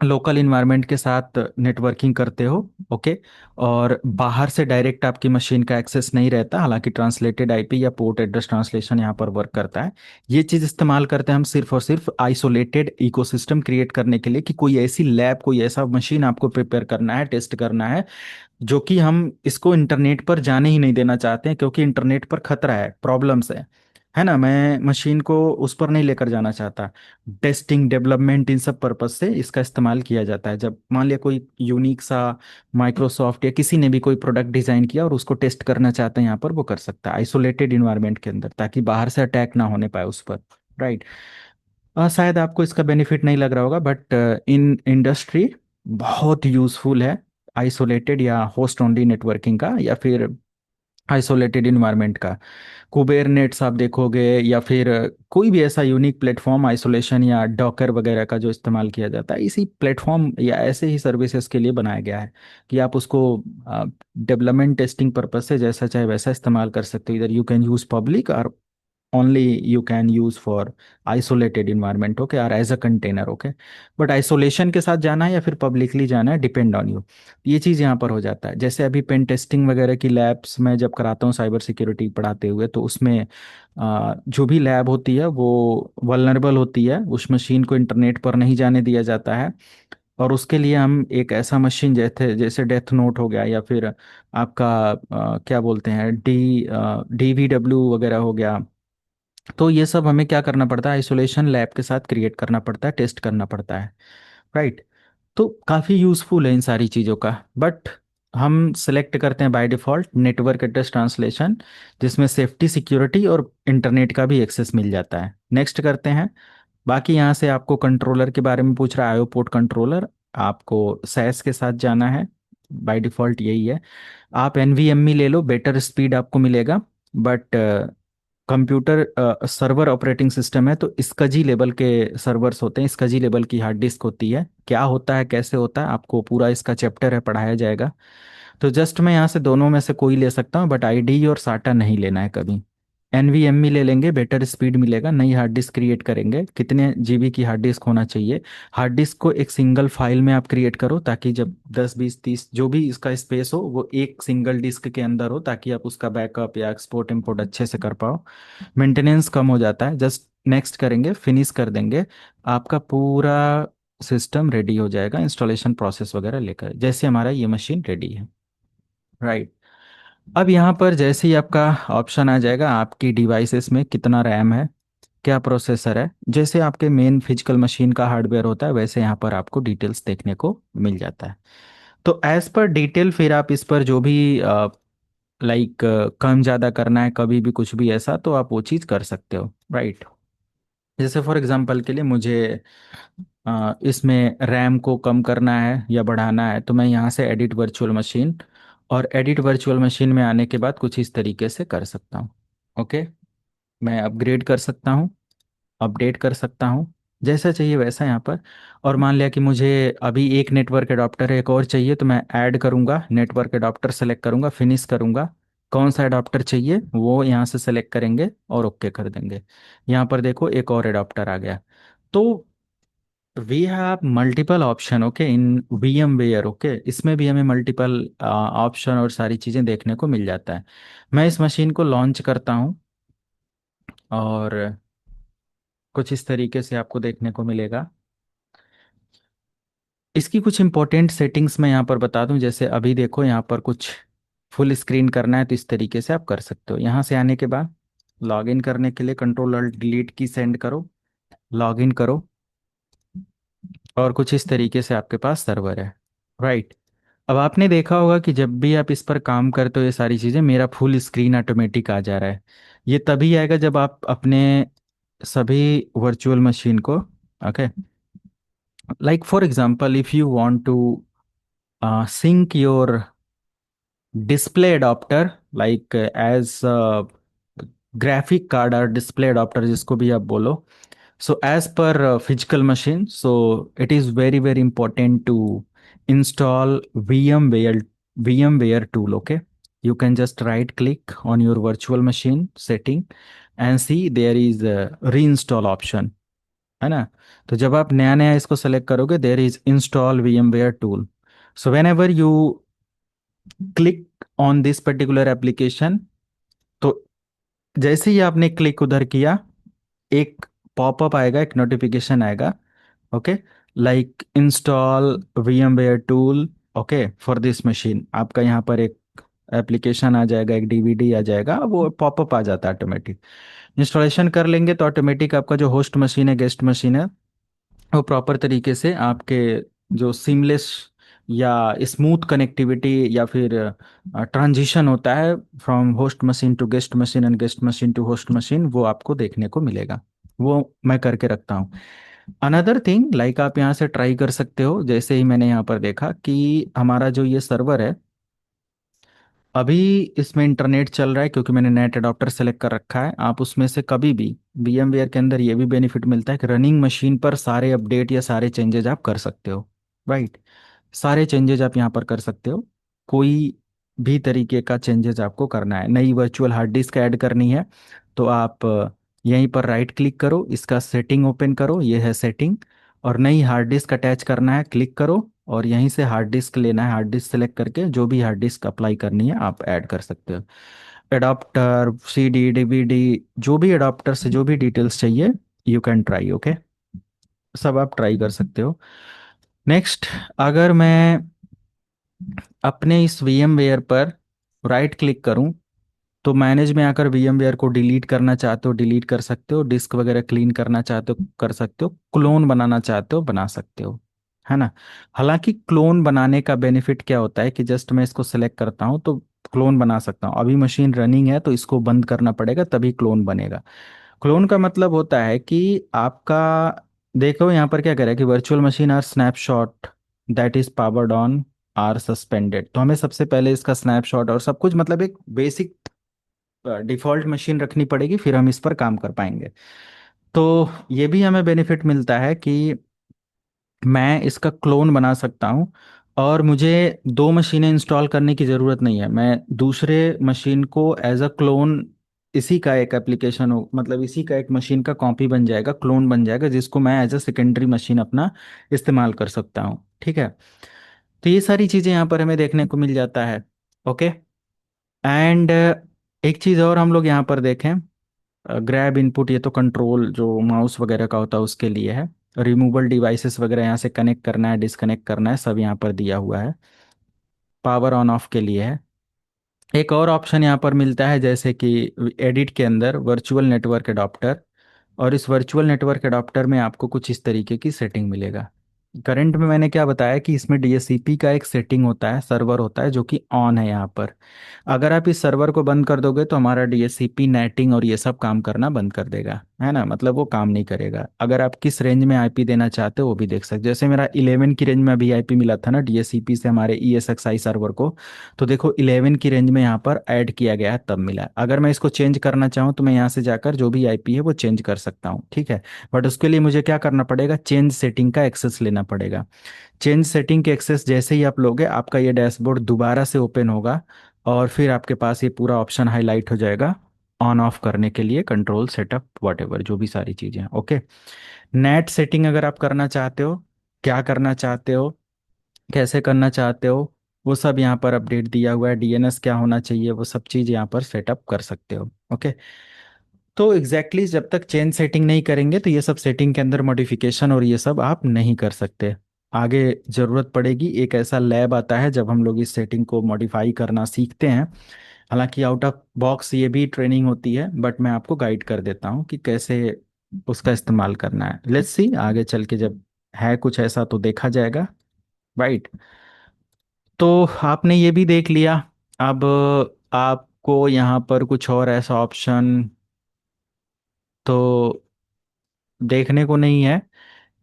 लोकल इन्वायरमेंट के साथ नेटवर्किंग करते हो, ओके। और बाहर से डायरेक्ट आपकी मशीन का एक्सेस नहीं रहता, हालांकि ट्रांसलेटेड आईपी या पोर्ट एड्रेस ट्रांसलेशन यहाँ पर वर्क करता है। ये चीज़ इस्तेमाल करते हैं हम सिर्फ और सिर्फ आइसोलेटेड इकोसिस्टम क्रिएट करने के लिए, कि कोई ऐसी लैब, कोई ऐसा मशीन आपको प्रिपेयर करना है, टेस्ट करना है, जो कि हम इसको इंटरनेट पर जाने ही नहीं देना चाहते हैं, क्योंकि इंटरनेट पर खतरा है, प्रॉब्लम्स है ना। मैं मशीन को उस पर नहीं लेकर जाना चाहता। टेस्टिंग, डेवलपमेंट, इन सब पर्पज से इसका इस्तेमाल किया जाता है। जब मान लिया कोई यूनिक सा माइक्रोसॉफ्ट या किसी ने भी कोई प्रोडक्ट डिजाइन किया और उसको टेस्ट करना चाहते हैं, यहाँ पर वो कर सकता है आइसोलेटेड इन्वायरमेंट के अंदर, ताकि बाहर से अटैक ना होने पाए उस पर। राइट। शायद आपको इसका बेनिफिट नहीं लग रहा होगा, बट इन इंडस्ट्री बहुत यूजफुल है आइसोलेटेड या होस्ट ओनली नेटवर्किंग का, या फिर आइसोलेटेड इन्वायरमेंट का। कुबेरनेट्स आप देखोगे, या फिर कोई भी ऐसा यूनिक प्लेटफॉर्म आइसोलेशन या डॉकर वगैरह का जो इस्तेमाल किया जाता है, इसी प्लेटफॉर्म या ऐसे ही सर्विसेज के लिए बनाया गया है, कि आप उसको डेवलपमेंट टेस्टिंग पर्पज से जैसा चाहे वैसा इस्तेमाल कर सकते हो। इधर यू कैन यूज पब्लिक, और only you can use for isolated environment, okay, or as a container, okay। But isolation के साथ जाना है या फिर पब्लिकली जाना है, डिपेंड ऑन यू। ये चीज़ यहाँ पर हो जाता है। जैसे अभी पेन टेस्टिंग वगैरह की लैब्स में जब कराता हूँ साइबर सिक्योरिटी पढ़ाते हुए, तो उसमें जो भी लैब होती है वो वल्नरेबल होती है, उस मशीन को इंटरनेट पर नहीं जाने दिया जाता है। और उसके लिए हम एक ऐसा मशीन, जैसे जैसे डेथ नोट हो गया, या फिर आपका क्या बोलते हैं, DVW वगैरह हो गया, तो ये सब हमें क्या करना पड़ता है, आइसोलेशन लैब के साथ क्रिएट करना पड़ता है, टेस्ट करना पड़ता है। राइट। तो काफ़ी यूज़फुल है इन सारी चीज़ों का। बट हम सेलेक्ट करते हैं by default network address translation, जिसमें सेफ्टी, सिक्योरिटी और इंटरनेट का भी एक्सेस मिल जाता है। नेक्स्ट करते हैं। बाकी यहाँ से आपको कंट्रोलर के बारे में पूछ रहा है, आईओ पोर्ट कंट्रोलर। आपको सैस के साथ जाना है, बाय डिफ़ॉल्ट यही है। आप NVMe ले लो, बेटर स्पीड आपको मिलेगा। But computer server operating system है, तो स्कजी लेवल के सर्वर्स होते हैं, स्कजी लेवल की हार्ड डिस्क होती है। क्या होता है, कैसे होता है, आपको पूरा इसका चैप्टर है, पढ़ाया जाएगा। तो जस्ट मैं यहाँ से दोनों में से कोई ले सकता हूँ, बट आईडी और साटा नहीं लेना है कभी। NVMe ले लेंगे, बेटर स्पीड मिलेगा। नई हार्ड डिस्क क्रिएट करेंगे, कितने जीबी की हार्ड डिस्क होना चाहिए। हार्ड डिस्क को एक सिंगल फाइल में आप क्रिएट करो, ताकि जब 10 20 30 जो भी इसका स्पेस हो, वो एक सिंगल डिस्क के अंदर हो, ताकि आप उसका बैकअप या एक्सपोर्ट इंपोर्ट अच्छे से कर पाओ। मेंटेनेंस कम हो जाता है। जस्ट नेक्स्ट करेंगे, फिनिश कर देंगे, आपका पूरा सिस्टम रेडी हो जाएगा, इंस्टॉलेशन प्रोसेस वगैरह लेकर, जैसे हमारा ये मशीन रेडी है। राइट। अब यहाँ पर जैसे ही आपका ऑप्शन आ जाएगा, आपकी डिवाइसेस में कितना रैम है, क्या प्रोसेसर है, जैसे आपके मेन फिजिकल मशीन का हार्डवेयर होता है, वैसे यहाँ पर आपको डिटेल्स देखने को मिल जाता है। तो एज पर डिटेल फिर आप इस पर जो भी लाइक कम ज़्यादा करना है, कभी भी कुछ भी ऐसा, तो आप वो चीज़ कर सकते हो। राइट। जैसे फॉर एग्जांपल के लिए मुझे इसमें रैम को कम करना है या बढ़ाना है, तो मैं यहाँ से एडिट वर्चुअल मशीन, और एडिट वर्चुअल मशीन में आने के बाद कुछ इस तरीके से कर सकता हूँ। ओके। मैं अपग्रेड कर सकता हूँ, अपडेट कर सकता हूँ, जैसा चाहिए वैसा यहाँ पर। और मान लिया कि मुझे अभी एक नेटवर्क एडाप्टर है, एक और चाहिए, तो मैं ऐड करूँगा, नेटवर्क एडाप्टर सेलेक्ट करूँगा, फिनिश करूँगा। कौन सा एडाप्टर चाहिए वो यहाँ से सेलेक्ट करेंगे और ओके कर देंगे। यहाँ पर देखो एक और एडाप्टर आ गया। तो we have multiple option, okay, in VMware, okay. इसमें भी हमें मल्टीपल ऑप्शन और सारी चीज़ें देखने को मिल जाता है। मैं इस मशीन को लॉन्च करता हूँ, और कुछ इस तरीके से आपको देखने को मिलेगा। इसकी कुछ इंपॉर्टेंट सेटिंग्स मैं यहाँ पर बता दूं। जैसे अभी देखो, यहाँ पर कुछ फुल स्क्रीन करना है, तो इस तरीके से आप कर सकते हो। यहाँ से आने के बाद लॉगिन करने के लिए Ctrl+Alt+Delete की सेंड करो, लॉगिन करो, और कुछ इस तरीके से आपके पास सर्वर है। राइट। अब आपने देखा होगा कि जब भी आप इस पर काम करते हो, ये सारी चीज़ें, मेरा फुल स्क्रीन ऑटोमेटिक आ जा रहा है। ये तभी आएगा जब आप अपने सभी वर्चुअल मशीन को, okay, like for example if you want to sync your display adapter, like as graphic card or display adapter, जिसको भी आप बोलो। So as per physical machine, so it is very very important to install VMware tool, okay। You can just right click on your virtual machine setting and see there is a reinstall option, है ना। तो जब आप नया नया इसको select करोगे, there is install VMware tool. So whenever you click on this particular application, तो जैसे ही आपने क्लिक उधर किया, एक पॉपअप आएगा, एक नोटिफिकेशन आएगा, okay, like install VMware tool, okay, for this machine. आपका यहाँ पर एक एप्लीकेशन आ जाएगा, एक DVD आ जाएगा, वो पॉपअप आ जाता है ऑटोमेटिक। इंस्टॉलेशन कर लेंगे तो ऑटोमेटिक आपका जो होस्ट मशीन है, गेस्ट मशीन है, वो प्रॉपर तरीके से आपके जो सीमलेस या स्मूथ कनेक्टिविटी या फिर ट्रांजिशन होता है from host machine to guest machine and guest machine to host machine, वो आपको देखने को मिलेगा। वो मैं करके रखता हूँ। अनदर थिंग लाइक आप यहाँ से ट्राई कर सकते हो, जैसे ही मैंने यहाँ पर देखा कि हमारा जो ये सर्वर है, अभी इसमें इंटरनेट चल रहा है क्योंकि मैंने नेट अडॉप्टर सेलेक्ट कर रखा है। आप उसमें से कभी भी VMware के अंदर ये भी बेनिफिट मिलता है कि रनिंग मशीन पर सारे अपडेट या सारे चेंजेज आप कर सकते हो, राइट। सारे चेंजेज आप यहाँ पर कर सकते हो। कोई भी तरीके का चेंजेज आपको करना है, नई वर्चुअल हार्ड डिस्क ऐड करनी है, तो आप यहीं पर राइट क्लिक करो, इसका सेटिंग ओपन करो, ये है सेटिंग। और नई हार्ड डिस्क अटैच करना है, क्लिक करो, और यहीं से हार्ड डिस्क लेना है, हार्ड डिस्क सेलेक्ट करके जो भी हार्ड डिस्क अप्लाई करनी है आप ऐड कर सकते हो। एडाप्टर, CD, DVD, जो भी एडाप्टर से जो भी डिटेल्स चाहिए, यू कैन ट्राई, ओके, सब आप ट्राई कर सकते हो। नेक्स्ट, अगर मैं अपने इस VMware पर राइट क्लिक करूं, तो मैनेज में आकर VMware को डिलीट करना चाहते हो डिलीट कर सकते हो, डिस्क वगैरह क्लीन करना चाहते हो कर सकते हो, क्लोन बनाना चाहते हो बना सकते हो, है ना। हालांकि क्लोन बनाने का बेनिफिट क्या होता है कि जस्ट मैं इसको सेलेक्ट करता हूँ तो क्लोन बना सकता हूँ। अभी मशीन रनिंग है तो इसको बंद करना पड़ेगा तभी क्लोन बनेगा। क्लोन का मतलब होता है कि आपका, देखो यहाँ पर क्या कह रहा है कि virtual machine or snapshot that is powered on or suspended. तो हमें सबसे पहले इसका स्नैपशॉट और सब कुछ, मतलब एक बेसिक डिफॉल्ट मशीन रखनी पड़ेगी, फिर हम इस पर काम कर पाएंगे। तो ये भी हमें बेनिफिट मिलता है कि मैं इसका क्लोन बना सकता हूँ, और मुझे दो मशीनें इंस्टॉल करने की ज़रूरत नहीं है। मैं दूसरे मशीन को एज अ क्लोन, इसी का एक एप्लीकेशन हो, मतलब इसी का एक मशीन का कॉपी बन जाएगा, क्लोन बन जाएगा, जिसको मैं एज अ सेकेंडरी मशीन अपना इस्तेमाल कर सकता हूँ, ठीक है। तो ये सारी चीज़ें यहाँ पर हमें देखने को मिल जाता है, ओके। एंड एक चीज़ और हम लोग यहाँ पर देखें, ग्रैब इनपुट, ये तो कंट्रोल जो माउस वगैरह का होता है उसके लिए है। रिमूवल डिवाइसेस वगैरह यहाँ से कनेक्ट करना है, डिस्कनेक्ट करना है, सब यहाँ पर दिया हुआ है। पावर ऑन ऑफ के लिए है। एक और ऑप्शन यहाँ पर मिलता है, जैसे कि एडिट के अंदर वर्चुअल नेटवर्क एडाप्टर, और इस वर्चुअल नेटवर्क एडाप्टर में आपको कुछ इस तरीके की सेटिंग मिलेगा। करंट में मैंने क्या बताया कि इसमें DHCP का एक सेटिंग होता है, सर्वर होता है जो कि ऑन है यहाँ पर। अगर आप इस सर्वर को बंद कर दोगे तो हमारा DHCP नेटिंग और ये सब काम करना बंद कर देगा, है ना, मतलब वो काम नहीं करेगा। अगर आप किस रेंज में IP देना चाहते हो वो भी देख सकते हो। जैसे मेरा 11 की रेंज में अभी IP मिला था ना DHCP से हमारे ESXi सर्वर को, तो देखो 11 की रेंज में यहाँ पर ऐड किया गया है तब मिला है। अगर मैं इसको चेंज करना चाहूँ तो मैं यहाँ से जाकर जो भी IP है वो चेंज कर सकता हूँ, ठीक है। बट उसके लिए मुझे क्या करना पड़ेगा, चेंज सेटिंग का एक्सेस लेना पड़ेगा। चेंज सेटिंग के एक्सेस जैसे ही आप लोगे, आपका ये डैशबोर्ड दोबारा से ओपन होगा, और फिर आपके पास ये पूरा ऑप्शन हाईलाइट हो जाएगा ऑन ऑफ करने के लिए, कंट्रोल सेटअप वॉटेवर जो भी सारी चीज़ें हैं, ओके। नेट सेटिंग अगर आप करना चाहते हो, क्या करना चाहते हो, कैसे करना चाहते हो, वो सब यहाँ पर अपडेट दिया हुआ है। DNS क्या होना चाहिए, वो सब चीज़ यहाँ पर सेटअप कर सकते हो, ओके। तो एग्जैक्टली जब तक चेंज सेटिंग नहीं करेंगे तो ये सब सेटिंग के अंदर मॉडिफिकेशन और ये सब आप नहीं कर सकते। आगे जरूरत पड़ेगी, एक ऐसा लैब आता है जब हम लोग इस सेटिंग को मॉडिफाई करना सीखते हैं। हालांकि आउट ऑफ बॉक्स ये भी ट्रेनिंग होती है, बट मैं आपको गाइड कर देता हूँ कि कैसे उसका इस्तेमाल करना है। लेट्स सी आगे चल के जब है कुछ ऐसा तो देखा जाएगा, राइट। तो आपने ये भी देख लिया। अब आपको यहाँ पर कुछ और ऐसा ऑप्शन तो देखने को नहीं है।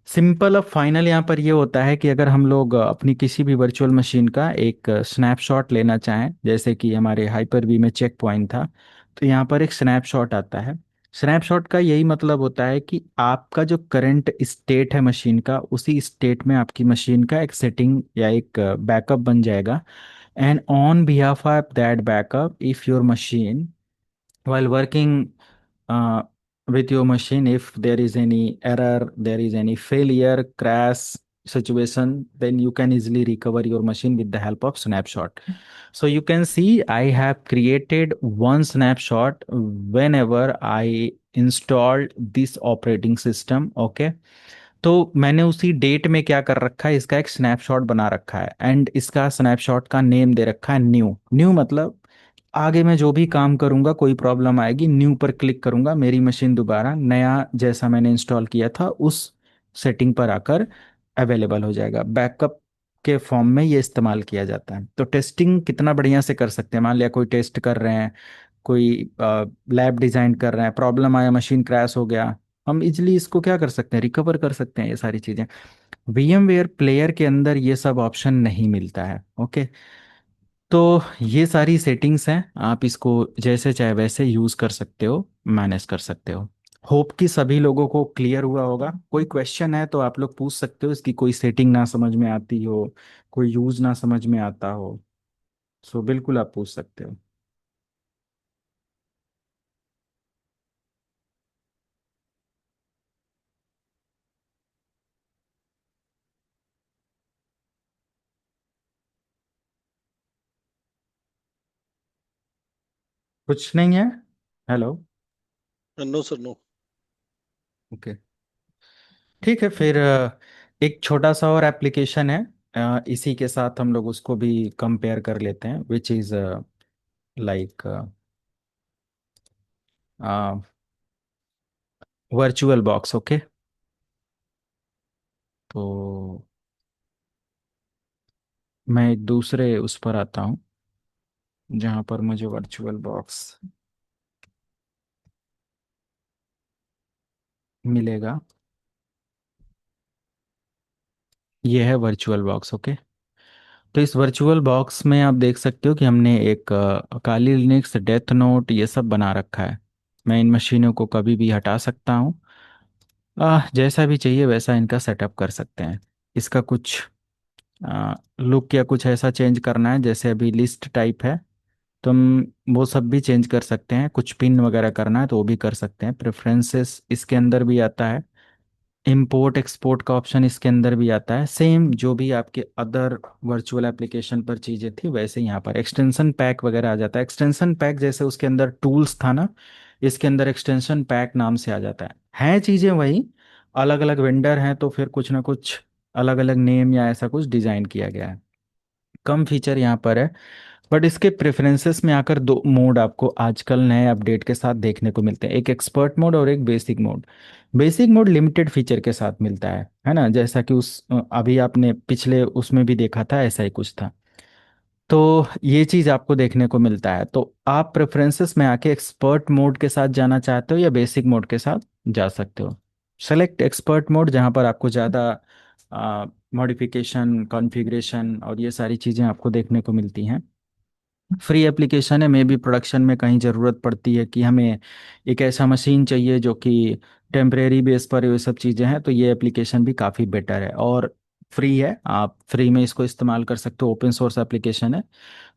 सिंपल अब फाइनल यहाँ पर ये होता है कि अगर हम लोग अपनी किसी भी वर्चुअल मशीन का एक स्नैपशॉट लेना चाहें, जैसे कि हमारे हाइपर वी में चेक पॉइंट था, तो यहाँ पर एक स्नैपशॉट आता है। स्नैपशॉट का यही मतलब होता है कि आपका जो करंट स्टेट है मशीन का, उसी स्टेट में आपकी मशीन का एक सेटिंग या एक बैकअप बन जाएगा। And on behalf of that backup, if your machine while working with your machine. If there is any error, there is any failure, crash situation, then you can easily recover your machine with the help of snapshot. So you can see I have created one snapshot whenever I installed this operating system. Okay, तो मैंने उसी date में क्या कर रखा है, इसका एक स्नैपशॉट बना रखा है, एंड इसका स्नैपशॉट का नेम दे रखा है न्यू। न्यू मतलब आगे मैं जो भी काम करूंगा, कोई प्रॉब्लम आएगी, न्यू पर क्लिक करूंगा, मेरी मशीन दोबारा नया जैसा मैंने इंस्टॉल किया था उस सेटिंग पर आकर अवेलेबल हो जाएगा। बैकअप के फॉर्म में ये इस्तेमाल किया जाता है। तो टेस्टिंग कितना बढ़िया से कर सकते हैं। मान लिया कोई टेस्ट कर रहे हैं, कोई लैब डिजाइन कर रहे हैं, प्रॉब्लम आया, मशीन क्रैश हो गया, हम इजिली इसको क्या कर सकते हैं, रिकवर कर सकते हैं ये सारी चीज़ें। VMware प्लेयर के अंदर ये सब ऑप्शन नहीं मिलता है। ओके, तो ये सारी सेटिंग्स हैं, आप इसको जैसे चाहे वैसे यूज़ कर सकते हो, मैनेज कर सकते हो। होप कि सभी लोगों को क्लियर हुआ होगा। कोई क्वेश्चन है तो आप लोग पूछ सकते हो, इसकी कोई सेटिंग ना समझ में आती हो, कोई यूज़ ना समझ में आता हो, सो बिल्कुल आप पूछ सकते हो। कुछ नहीं है। Hello. No sir, no. Okay, ठीक है फिर एक छोटा सा और एप्लीकेशन है, इसी के साथ हम लोग उसको भी कंपेयर कर लेते हैं, which is like virtual box. Okay, तो मैं एक दूसरे उस पर आता हूँ जहाँ पर मुझे वर्चुअल बॉक्स मिलेगा। ये है वर्चुअल बॉक्स। ओके, तो इस वर्चुअल बॉक्स में आप देख सकते हो कि हमने एक काली लिनक्स, डेथ नोट, ये सब बना रखा है। मैं इन मशीनों को कभी भी हटा सकता हूँ, जैसा भी चाहिए वैसा इनका सेटअप कर सकते हैं। इसका कुछ लुक या कुछ ऐसा चेंज करना है, जैसे अभी लिस्ट टाइप है, तो हम वो सब भी चेंज कर सकते हैं। कुछ पिन वगैरह करना है तो वो भी कर सकते हैं। प्रेफरेंसेस इसके अंदर भी आता है, इंपोर्ट एक्सपोर्ट का ऑप्शन इसके अंदर भी आता है। सेम जो भी आपके अदर वर्चुअल एप्लीकेशन पर चीज़ें थी वैसे यहाँ पर एक्सटेंशन पैक वगैरह आ जाता है। एक्सटेंशन पैक जैसे उसके अंदर टूल्स था ना, इसके अंदर एक्सटेंशन पैक नाम से आ जाता है चीज़ें वही, अलग अलग वेंडर हैं तो फिर कुछ ना कुछ अलग अलग नेम या ऐसा कुछ डिज़ाइन किया गया है। कम फीचर यहाँ पर है, बट इसके प्रेफरेंसेस में आकर दो मोड आपको आजकल नए अपडेट के साथ देखने को मिलते हैं, एक एक्सपर्ट मोड और एक basic mode. Basic mode limited feature के साथ मिलता है ना, जैसा कि उस अभी आपने पिछले उसमें भी देखा था, ऐसा ही कुछ था। तो ये चीज़ आपको देखने को मिलता है। तो आप प्रेफरेंसेस में आके एक्सपर्ट मोड के साथ जाना चाहते हो या बेसिक मोड के साथ जा सकते हो। सेलेक्ट एक्सपर्ट मोड, जहाँ पर आपको ज़्यादा मॉडिफिकेशन, कॉन्फ़िगरेशन और ये सारी चीज़ें आपको देखने को मिलती हैं। फ्री एप्लीकेशन है, मे भी प्रोडक्शन में कहीं ज़रूरत पड़ती है कि हमें एक ऐसा मशीन चाहिए जो कि टेम्परेरी बेस पर ये सब चीज़ें हैं, तो ये एप्लीकेशन भी काफ़ी बेटर है और फ्री है। आप फ्री में इसको इस्तेमाल कर सकते हो, ओपन सोर्स एप्लीकेशन है,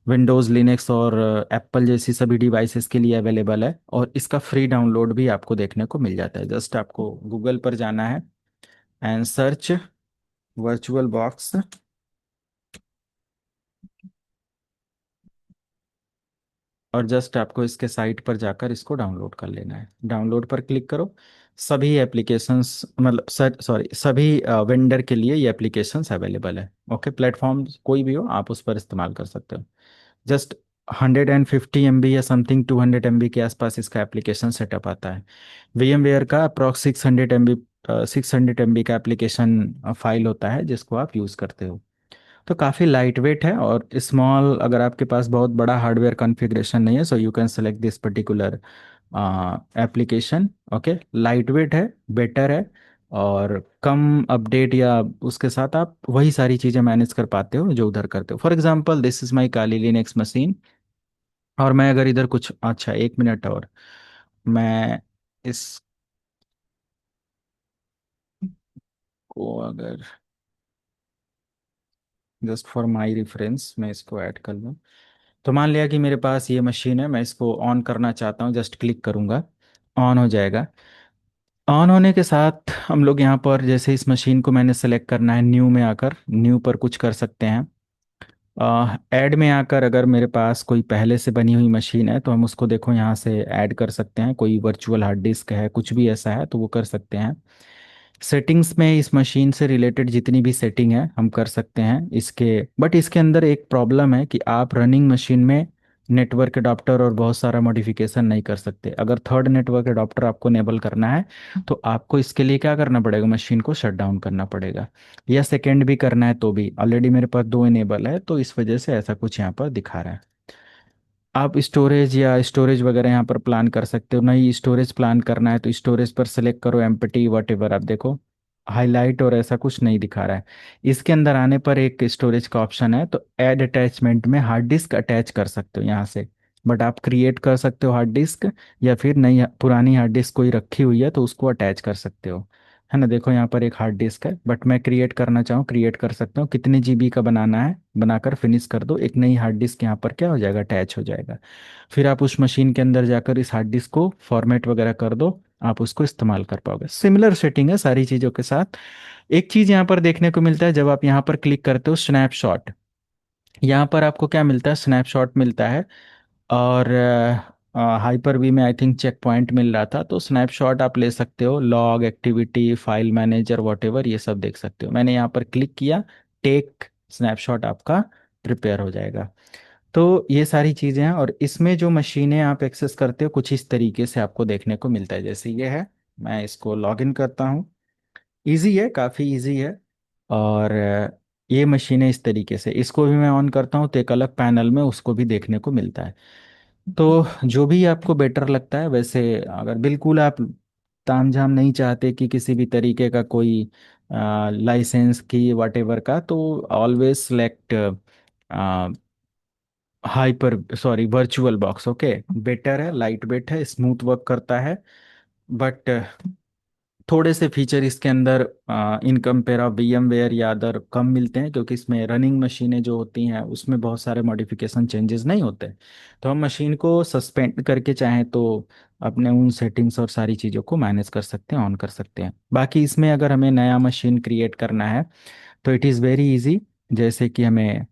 विंडोज़, लिनक्स और एप्पल जैसी सभी डिवाइसेस के लिए अवेलेबल है, और इसका फ्री डाउनलोड भी आपको देखने को मिल जाता है। जस्ट आपको गूगल पर जाना है एंड सर्च वर्चुअल बॉक्स, और जस्ट आपको इसके साइट पर जाकर इसको डाउनलोड कर लेना है। डाउनलोड पर क्लिक करो, सभी एप्लीकेशंस मतलब सॉरी सभी वेंडर के लिए ये एप्लीकेशंस अवेलेबल है। ओके, प्लेटफॉर्म कोई भी हो आप उस पर इस्तेमाल कर सकते हो। जस्ट 150 MB या समथिंग 200 MB के आसपास इसका एप्लीकेशन सेटअप आता है। VMware का अप्रॉक्स 600 MB, 600 MB का एप्लीकेशन फाइल होता है जिसको आप यूज़ करते हो। तो काफ़ी लाइट वेट है और स्मॉल, अगर आपके पास बहुत बड़ा हार्डवेयर कॉन्फ़िगरेशन नहीं है, so you can select this particular application. Okay, light weight है, बेटर है, और कम अपडेट या उसके साथ आप वही सारी चीज़ें मैनेज कर पाते हो जो उधर करते हो। For example this is my Kali Linux machine, और मैं अगर इधर कुछ, अच्छा एक मिनट और, मैं इसको अगर जस्ट फॉर माई रेफरेंस मैं इसको ऐड कर लूँ, तो मान लिया कि मेरे पास ये मशीन है, मैं इसको ऑन करना चाहता हूँ, जस्ट क्लिक करूँगा, ऑन हो जाएगा। ऑन होने के साथ हम लोग यहाँ पर जैसे इस मशीन को मैंने सेलेक्ट करना है, न्यू में आकर न्यू पर कुछ कर सकते हैं। ऐड में आकर अगर मेरे पास कोई पहले से बनी हुई मशीन है तो हम उसको देखो यहाँ से ऐड कर सकते हैं। कोई वर्चुअल हार्ड डिस्क है, कुछ भी ऐसा है तो वो कर सकते हैं। सेटिंग्स में इस मशीन से रिलेटेड जितनी भी सेटिंग है हम कर सकते हैं इसके। बट इसके अंदर एक प्रॉब्लम है कि आप रनिंग मशीन में नेटवर्क अडॉप्टर और बहुत सारा मॉडिफिकेशन नहीं कर सकते। अगर थर्ड नेटवर्क अडॉप्टर आपको इनेबल करना है तो आपको इसके लिए क्या करना पड़ेगा, मशीन को शट डाउन करना पड़ेगा। या सेकेंड भी करना है तो भी, ऑलरेडी मेरे पास दो इनेबल है तो इस वजह से ऐसा कुछ यहाँ पर दिखा रहा है। आप स्टोरेज या स्टोरेज वगैरह यहाँ पर प्लान कर सकते हो। नहीं स्टोरेज प्लान करना है तो स्टोरेज पर सेलेक्ट करो, एम्प्टी वट एवर। आप देखो हाईलाइट और ऐसा कुछ नहीं दिखा रहा है। इसके अंदर आने पर एक स्टोरेज का ऑप्शन है तो ऐड अटैचमेंट में हार्ड डिस्क अटैच कर सकते हो यहाँ से। बट आप क्रिएट कर सकते हो हार्ड डिस्क, या फिर नई पुरानी हार्ड डिस्क कोई रखी हुई है तो उसको अटैच कर सकते हो। है ना, देखो यहाँ पर एक हार्ड डिस्क है, बट मैं क्रिएट करना चाहूँ क्रिएट कर सकता हूँ। कितने जीबी का बनाना है बनाकर फिनिश कर दो, एक नई हार्ड डिस्क यहाँ पर क्या हो जाएगा, अटैच हो जाएगा। फिर आप उस मशीन के अंदर जाकर इस हार्ड डिस्क को फॉर्मेट वगैरह कर दो, आप उसको इस्तेमाल कर पाओगे। सिमिलर सेटिंग है सारी चीज़ों के साथ। एक चीज़ यहाँ पर देखने को मिलता है, जब आप यहाँ पर क्लिक करते हो स्नैपशॉट, यहाँ पर आपको क्या मिलता है, स्नैपशॉट मिलता है। और हाइपर वी में आई थिंक चेक पॉइंट मिल रहा था। तो स्नैपशॉट आप ले सकते हो, log activity file manager what ever ये सब देख सकते हो। मैंने यहाँ पर क्लिक किया, टेक स्नैपशॉट आपका प्रिपेयर हो जाएगा। तो ये सारी चीज़ें हैं, और इसमें जो मशीनें आप एक्सेस करते हो कुछ इस तरीके से आपको देखने को मिलता है। जैसे ये है, मैं इसको लॉगिन करता हूँ। इजी है, काफ़ी इजी है। और ये मशीनें इस तरीके से, इसको भी मैं ऑन करता हूँ तो एक अलग पैनल में उसको भी देखने को मिलता है। तो जो भी आपको बेटर लगता है वैसे, अगर बिल्कुल आप तामझाम नहीं चाहते कि किसी भी तरीके का कोई लाइसेंस की वट एवर का, तो always select hyper sorry virtual box. Okay, better है, लाइट वेट है, स्मूथ वर्क करता है। बट थोड़े से फीचर इसके अंदर इन कंपेयर ऑफ VMware या अदर कम मिलते हैं, क्योंकि इसमें रनिंग मशीनें जो होती हैं उसमें बहुत सारे मॉडिफिकेशन चेंजेस नहीं होते। तो हम मशीन को सस्पेंड करके चाहें तो अपने उन सेटिंग्स और सारी चीज़ों को मैनेज कर सकते हैं, ऑन कर सकते हैं। बाकी इसमें अगर हमें नया मशीन क्रिएट करना है तो इट इज़ वेरी इजी। जैसे कि हमें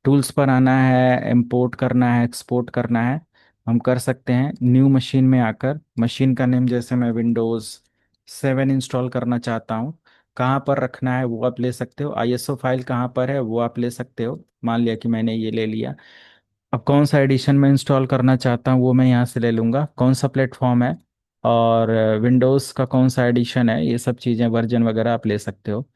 टूल्स पर आना है, इंपोर्ट करना है, एक्सपोर्ट करना है, हम कर सकते हैं। न्यू मशीन में आकर मशीन का नेम जैसे मैं विंडोज़ 7 इंस्टॉल करना चाहता हूँ, कहाँ पर रखना है वो आप ले सकते हो। ISO फाइल कहाँ पर है वो आप ले सकते हो। मान लिया कि मैंने ये ले लिया, अब कौन सा एडिशन में इंस्टॉल करना चाहता हूँ वो मैं यहाँ से ले लूँगा, कौन सा प्लेटफॉर्म है, और विंडोज़ का कौन सा एडिशन है, ये सब चीज़ें वर्जन वगैरह आप ले सकते हो।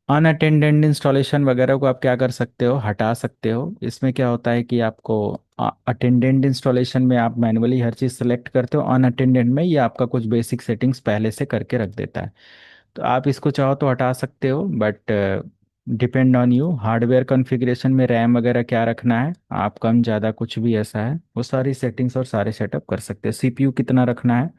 अनअटेंडेड इंस्टॉलेशन वगैरह को आप क्या कर सकते हो, हटा सकते हो। इसमें क्या होता है कि आपको अटेंडेड इंस्टॉलेशन में आप मैनुअली हर चीज़ सेलेक्ट करते हो, अनअटेंडेड में ये आपका कुछ बेसिक सेटिंग्स पहले से करके रख देता है। तो आप इसको चाहो तो हटा सकते हो, but depend on you. Hardware configuration में रैम वगैरह क्या रखना है, आप कम ज़्यादा कुछ भी ऐसा है वो सारी सेटिंग्स और सारे सेटअप कर सकते हो। CPU कितना रखना है,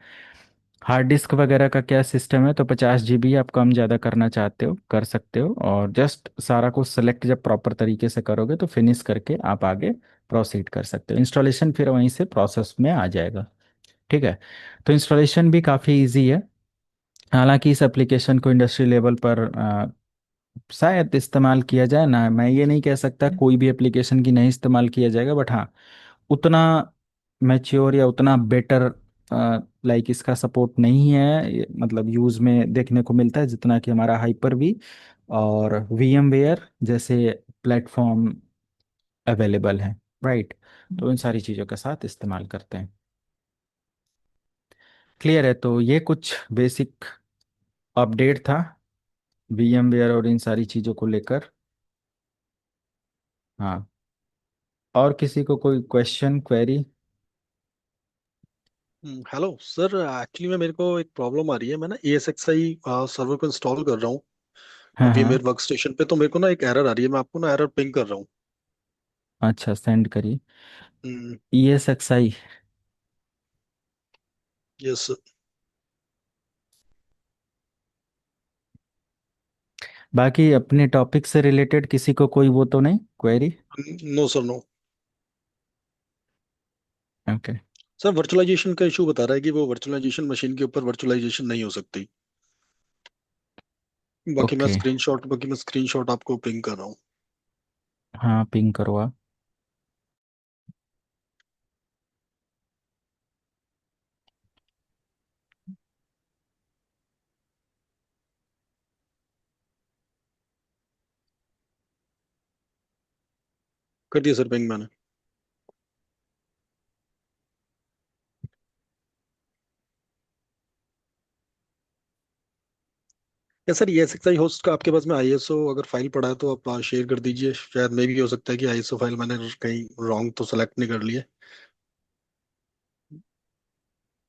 हार्ड डिस्क वगैरह का क्या सिस्टम है, तो 50 GB आप कम ज़्यादा करना चाहते हो कर सकते हो। और जस्ट सारा कुछ सेलेक्ट जब प्रॉपर तरीके से करोगे तो फिनिश करके आप आगे प्रोसीड कर सकते हो। इंस्टॉलेशन फिर वहीं से प्रोसेस में आ जाएगा। ठीक है, तो इंस्टॉलेशन भी काफ़ी इजी है। हालांकि इस एप्लीकेशन को इंडस्ट्री लेवल पर शायद इस्तेमाल किया जाए ना, मैं ये नहीं कह सकता कोई भी एप्लीकेशन की नहीं इस्तेमाल किया जाएगा, बट हाँ उतना मैच्योर या उतना बेटर लाइक इसका सपोर्ट नहीं है, मतलब यूज़ में देखने को मिलता है जितना कि हमारा हाइपर वी और VMware जैसे प्लेटफॉर्म अवेलेबल है। राइट, तो इन सारी चीज़ों के साथ इस्तेमाल करते हैं। क्लियर है, तो ये कुछ बेसिक अपडेट था VMware और इन सारी चीज़ों को लेकर। हाँ, और किसी को कोई question query? Hello sir, actually में मेरे को एक प्रॉब्लम आ रही है। मैं ना ESXi सर्वर को इंस्टॉल कर रहा हूँ हाँ अभी हाँ, मेरे वर्क स्टेशन पे। तो मेरे को ना एक एरर आ रही है, मैं आपको ना एरर पिंग कर रहा हूँ। अच्छा सेंड करिए। हम्म, ESXi। यस। बाकी अपने टॉपिक से रिलेटेड किसी को कोई वो तो नहीं query? No sir, no. Okay. Sir virtualization का इशू बता रहा है कि वो वर्चुअलाइजेशन मशीन के ऊपर वर्चुअलाइजेशन नहीं हो सकती। ओके। बाकी मैं स्क्रीनशॉट आपको पिंग कर रहा हूँ। हाँ, पिंग करो आप। कर दिया सर पिंग मैंने। या सर ये एसएक्सआई होस्ट का आपके पास में आईएसओ अगर फाइल पड़ा है तो आप शेयर कर दीजिए, शायद मे भी हो सकता है कि आईएसओ फाइल मैंने कहीं रॉन्ग तो सेलेक्ट नहीं कर लिया।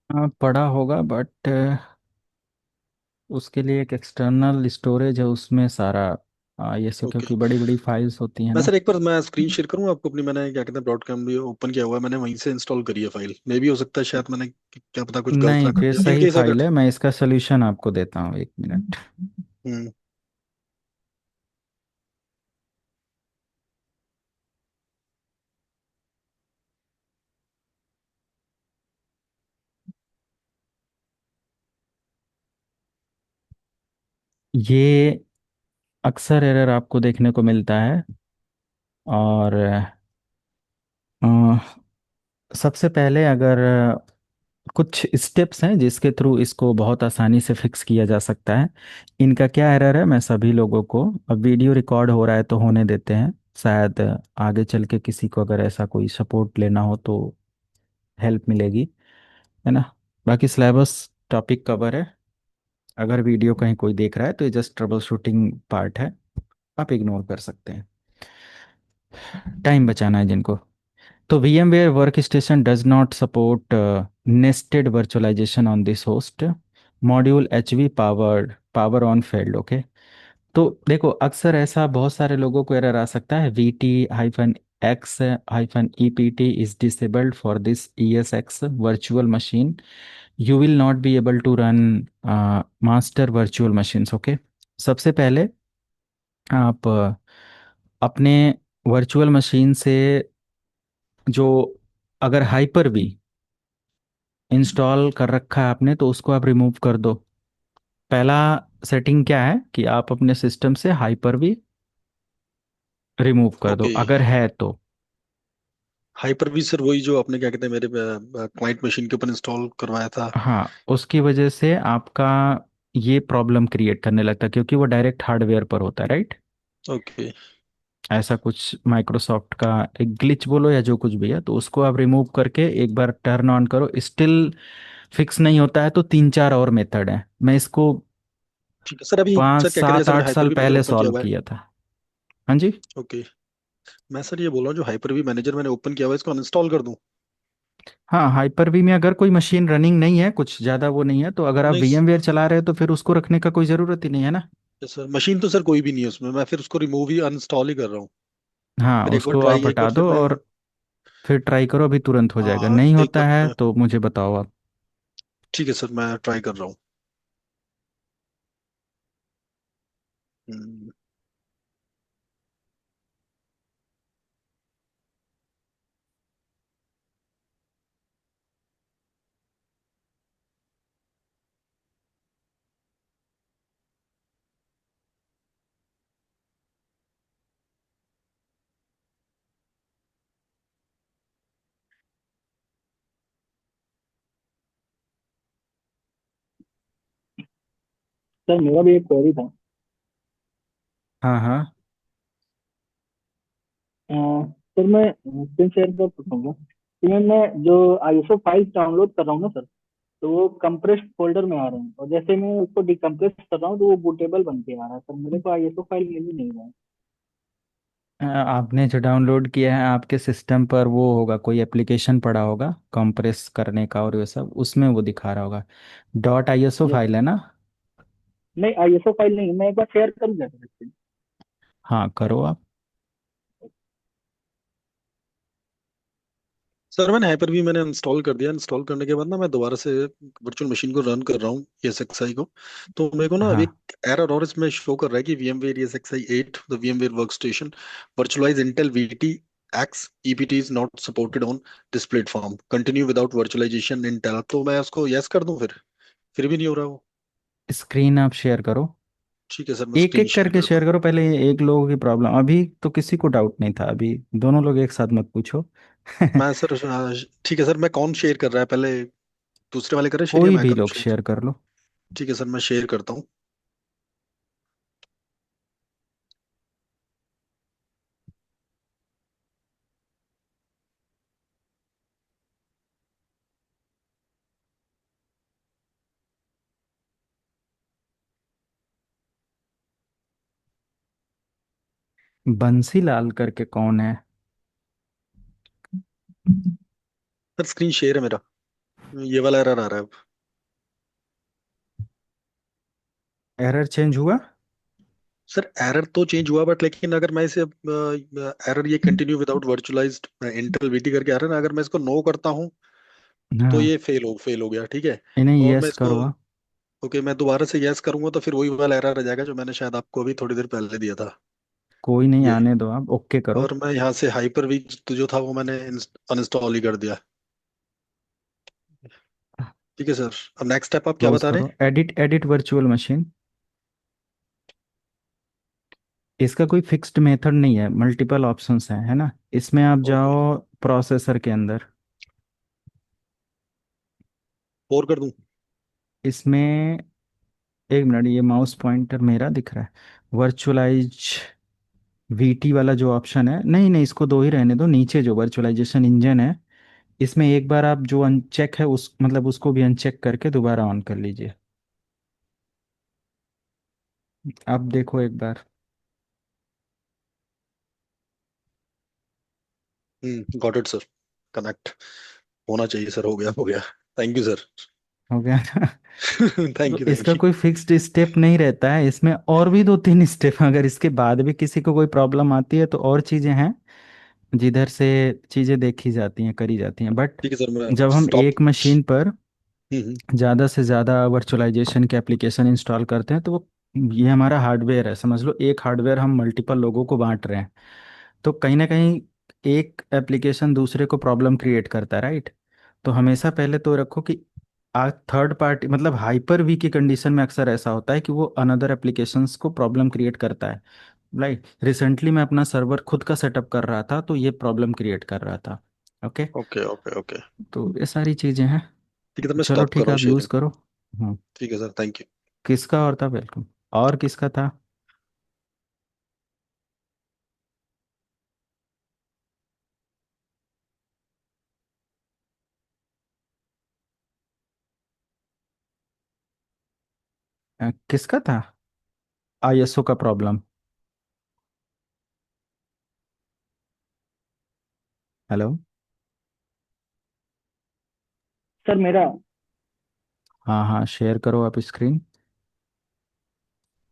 हाँ, पड़ा होगा, बट उसके लिए एक एक्सटर्नल स्टोरेज है, उसमें सारा ये सब, ओके। क्योंकि बड़ी बड़ी फाइल्स होती हैं मैं ना। सर एक बार मैं स्क्रीन शेयर करूँ आपको अपनी, मैंने क्या कहते हैं ब्रॉडकैम भी ओपन किया हुआ है, मैंने वहीं से इंस्टॉल करी है फाइल, मे भी हो सकता है शायद मैंने क्या पता कुछ गलत नहीं, ना कर फिर दिया इन सही केस अगर। फाइल है, मैं इसका सोल्यूशन आपको देता हूँ, 1 मिनट। हम्म। ये अक्सर एरर आपको देखने को मिलता है। और सबसे पहले अगर कुछ स्टेप्स हैं जिसके थ्रू इसको बहुत आसानी से फिक्स किया जा सकता है। इनका क्या एरर है, मैं सभी लोगों को, अब वीडियो रिकॉर्ड हो रहा है तो होने देते हैं, शायद आगे चल के किसी को अगर ऐसा कोई सपोर्ट लेना हो तो हेल्प मिलेगी, है ना। बाकी सिलेबस टॉपिक कवर है। अगर वीडियो कहीं कोई देख रहा है तो ये जस्ट ट्रबल शूटिंग पार्ट है, आप इग्नोर कर सकते हैं, टाइम बचाना है जिनको। तो VMware Workstation does not support nested virtualization on this host. Module HV power on failed, okay. तो देखो, अक्सर ऐसा बहुत सारे लोगों को एरर आ सकता है, VT-X-EPT is disabled for this ESX virtual machine. You will not be able to run master virtual machines, okay. सबसे पहले आप अपने वर्चुअल मशीन से जो, अगर हाइपर वी इंस्टॉल कर रखा है आपने तो उसको आप रिमूव कर दो। पहला सेटिंग क्या है कि आप अपने सिस्टम से हाइपर वी रिमूव कर दो, ओके। अगर है तो। हाइपर भी सर वही जो आपने क्या कहते हैं मेरे क्लाइंट मशीन के ऊपर इंस्टॉल करवाया था। हाँ, उसकी वजह से आपका ये प्रॉब्लम क्रिएट करने लगता है, क्योंकि वो डायरेक्ट हार्डवेयर पर होता है, राइट। ओके। ऐसा कुछ माइक्रोसॉफ्ट का एक ग्लिच बोलो या जो कुछ भी है, तो उसको आप रिमूव करके एक बार टर्न ऑन करो, स्टिल फिक्स नहीं होता है तो 3 4 और मेथड है। मैं इसको ठीक है सर, अभी पाँच सर क्या करें, सात जैसे मैंने आठ हाइपर साल भी मैनेजर पहले ओपन किया सॉल्व हुआ है। किया था। हाँ जी। ओके। मैं सर ये बोल रहा हूँ जो हाइपर भी मैनेजर मैंने ओपन किया हुआ है इसको अनइंस्टॉल कर दूं? हाँ, हाइपर वी में अगर कोई मशीन रनिंग नहीं है, कुछ ज़्यादा वो नहीं है, तो अगर आप नहीं VMware चला रहे हो तो फिर उसको रखने का कोई ज़रूरत ही नहीं है ना। सर मशीन तो सर कोई भी नहीं है उसमें, मैं फिर उसको रिमूव ही अनइंस्टॉल ही कर रहा हूँ। हाँ, फिर एक बार उसको ट्राई, आप एक हटा बार फिर दो मैं। और फिर ट्राई करो, अभी तुरंत हो जाएगा, हाँ नहीं एक बार होता है मैं। तो मुझे बताओ आप। ठीक है सर, मैं ट्राई कर रहा हूँ। हम्म। सर मेरा भी एक क्वेरी था। हाँ हाँ। सर मैं स्क्रीन शेयर कर सकता हूँ कि मैं जो आईएसओ फाइल्स डाउनलोड कर रहा हूँ ना सर, तो वो कंप्रेस्ड फोल्डर में आ रहे हैं, और जैसे मैं उसको डिकम्प्रेस कर रहा हूँ तो वो बूटेबल बन के आ रहा है सर, मेरे को आईएसओ फाइल मिल ही नहीं रहा है। आपने जो डाउनलोड किया है आपके सिस्टम पर वो होगा, कोई एप्लीकेशन पड़ा होगा कंप्रेस करने का और ये सब, उसमें वो दिखा रहा होगा। .ISO yes file sir. है ना। नहीं, आईएसओ फाइल नहीं, मैं एक बार शेयर करूँगा सर इससे। हाँ, करो आप। सर मैंने हाइपर भी मैंने इंस्टॉल कर दिया, इंस्टॉल करने के बाद ना मैं दोबारा से वर्चुअल मशीन को रन कर रहा हूँ ESXi को। तो मेरे को ना हाँ, एक एरर और इसमें शो कर रहा है कि VMware ESXi 8 the VMware work station virtualise Intel VT X EPT is not supported on this platform. Continue without virtualization in Intel। तो मैं उसको यस कर दूं फिर भी नहीं हो रहा वो। स्क्रीन आप शेयर करो, ठीक है सर, मैं एक स्क्रीन एक शेयर करके करता शेयर हूँ। करो। पहले ये एक लोगों की प्रॉब्लम, अभी तो किसी को डाउट नहीं था, अभी दोनों लोग एक साथ मत पूछो। मैं सर ठीक है सर, मैं कौन शेयर कर रहा है पहले, दूसरे वाले करें शेयर या कोई मैं भी करूँ लोग शेयर? शेयर कर लो। ठीक है सर, मैं शेयर करता हूँ। बंसी लाल करके कौन है? सर स्क्रीन शेयर है मेरा, ये वाला एरर आ रहा है अब। एरर चेंज हुआ? सर एरर तो चेंज हुआ, बट लेकिन अगर मैं इसे एरर ये continue without virtualized Intel VT करके आ रहा है ना, अगर मैं इसको नो करता हूँ तो हाँ, ये फेल हो गया, ठीक है। इन्हें और मैं यस इसको, करो आप। ओके, मैं दोबारा से यस करूंगा तो फिर वही वाला एरर आ जाएगा जो मैंने शायद आपको अभी थोड़ी देर पहले दिया था। कोई नहीं, ये, आने दो, आप ओके करो। और मैं यहाँ से हाइपर वी जो था वो मैंने अनइंस्टॉल ही कर दिया। ठीक है सर, अब नेक्स्ट स्टेप आप क्या क्लोज बता रहे करो, हैं? Edit edit virtual machine. इसका कोई फिक्स्ड मेथड नहीं है, मल्टीपल ऑप्शंस हैं, है ना। इसमें आप ओके, जाओ प्रोसेसर के अंदर। और कर दूं? इसमें एक मिनट, ये माउस पॉइंटर मेरा दिख रहा है। वर्चुअलाइज वीटी वाला जो ऑप्शन है, नहीं नहीं, इसको दो ही रहने दो। नीचे जो वर्चुअलाइजेशन इंजन है, इसमें एक बार आप जो अनचेक है उस मतलब उसको भी अनचेक करके दोबारा ऑन कर लीजिए। आप देखो एक बार। गॉट इट सर, कनेक्ट होना चाहिए सर, हो गया। Thank you sir. हो गया ना? तो थैंक यू, इसका थैंक यू। कोई फिक्स्ड स्टेप नहीं रहता है, इसमें और भी दो तीन स्टेप, अगर इसके बाद भी किसी को कोई प्रॉब्लम आती है तो और चीजें हैं जिधर से चीजें देखी जाती हैं, करी जाती हैं। बट ठीक है सर, मैं जब हम स्टॉप। एक मशीन पर हम्म। ज़्यादा से ज़्यादा वर्चुअलाइजेशन के एप्लीकेशन इंस्टॉल करते हैं तो वो, ये हमारा हार्डवेयर है, समझ लो एक हार्डवेयर हम मल्टीपल लोगों को बांट रहे हैं। तो कहीं ना कहीं एक एप्लीकेशन दूसरे को प्रॉब्लम क्रिएट करता है, राइट। तो हमेशा पहले तो रखो कि थर्ड पार्टी, मतलब हाइपर वी की कंडीशन में अक्सर ऐसा होता है कि वो अनदर एप्लीकेशंस को प्रॉब्लम क्रिएट करता है। राइट, रिसेंटली मैं अपना सर्वर खुद का सेटअप कर रहा था तो ये प्रॉब्लम क्रिएट कर रहा था। ओके। Okay, okay, okay. तो ये सारी चीज़ें हैं। ठीक है, तो मैं चलो स्टॉप कर ठीक रहा है, हूँ आप यूज़ शेयरिंग। करो। हम्म। ठीक है सर, थैंक यू। किसका और था, वेलकम। और किसका था? किसका था आईएसओ का प्रॉब्लम? हेलो। सर मेरा। हाँ हाँ, शेयर करो आप स्क्रीन।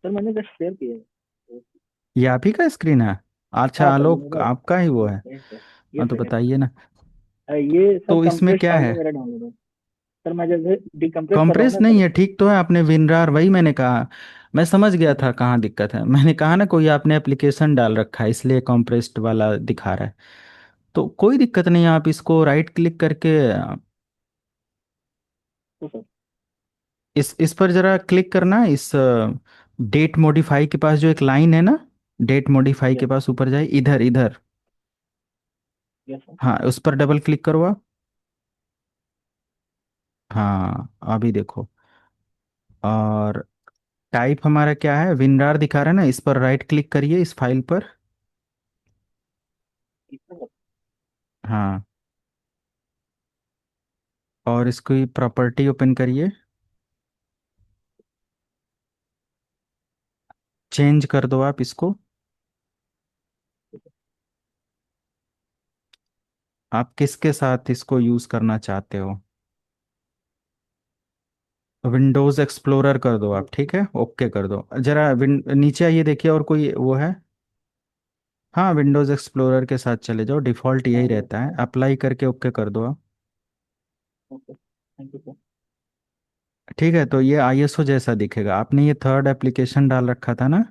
सर मैंने जस्ट शेयर किया है। ये आप ही का स्क्रीन है? अच्छा, हाँ सर, ये आलोक मेरा है। आपका ही वो है। Yes sir. हाँ यस तो सर, यस बताइए ना। सर। ये सर तो इसमें कंप्रेस्ड क्या फाइल है? में मेरा डाउनलोड है। सर मैं जैसे डिकम्प्रेस कर रहा हूँ कॉम्प्रेस ना नहीं सर। है, ठीक तो है, आपने विनरार, वही मैंने कहा। मैं समझ गया था कहाँ दिक्कत है, मैंने कहा ना कोई आपने एप्लीकेशन डाल रखा है इसलिए कॉम्प्रेस्ड वाला दिखा रहा है। तो कोई दिक्कत नहीं है, आप इसको राइट क्लिक करके तो सर। इस पर जरा क्लिक करना है, इस डेट मॉडिफाई के पास जो एक लाइन है ना, डेट मॉडिफाई के यस। पास ऊपर जाए, इधर इधर। Yes sir. हाँ, उस पर डबल क्लिक करो आप। हाँ, अभी देखो। और टाइप हमारा क्या है, विनरार दिखा रहा है ना, इस पर राइट क्लिक करिए इस फाइल पर। ठीक है सर। हाँ, और इसकी प्रॉपर्टी ओपन करिए, चेंज कर दो आप इसको। आप किसके साथ इसको यूज़ करना चाहते हो? विंडोज़ एक्सप्लोरर कर दो आप, ठीक है, ओके कर दो जरा। नीचे आइए, देखिए और कोई वो है? हाँ, विंडोज़ एक्सप्लोरर के साथ चले जाओ, डिफ़ॉल्ट हाँ यही ये रहता है, अप्लाई करके ओके कर दो आप। Okay, thank you sir. ठीक है, तो ये आईएसओ जैसा दिखेगा। आपने ये थर्ड एप्लीकेशन डाल रखा था ना,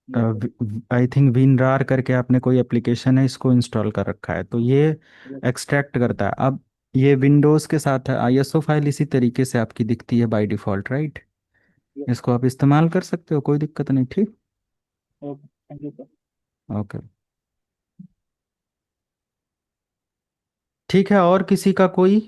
yes sir. I think WinRAR करके आपने कोई एप्लीकेशन है, इसको इंस्टॉल कर रखा है, तो ये यस एक्सट्रैक्ट करता है। अब ये विंडोज़ के साथ है, आईएसओ फाइल इसी तरीके से आपकी दिखती है बाय डिफ़ॉल्ट, राइट? यस इसको आप इस्तेमाल कर सकते हो, कोई दिक्कत नहीं, ठीक। Okay, thank you sir. Okay, ठीक है। और किसी का कोई?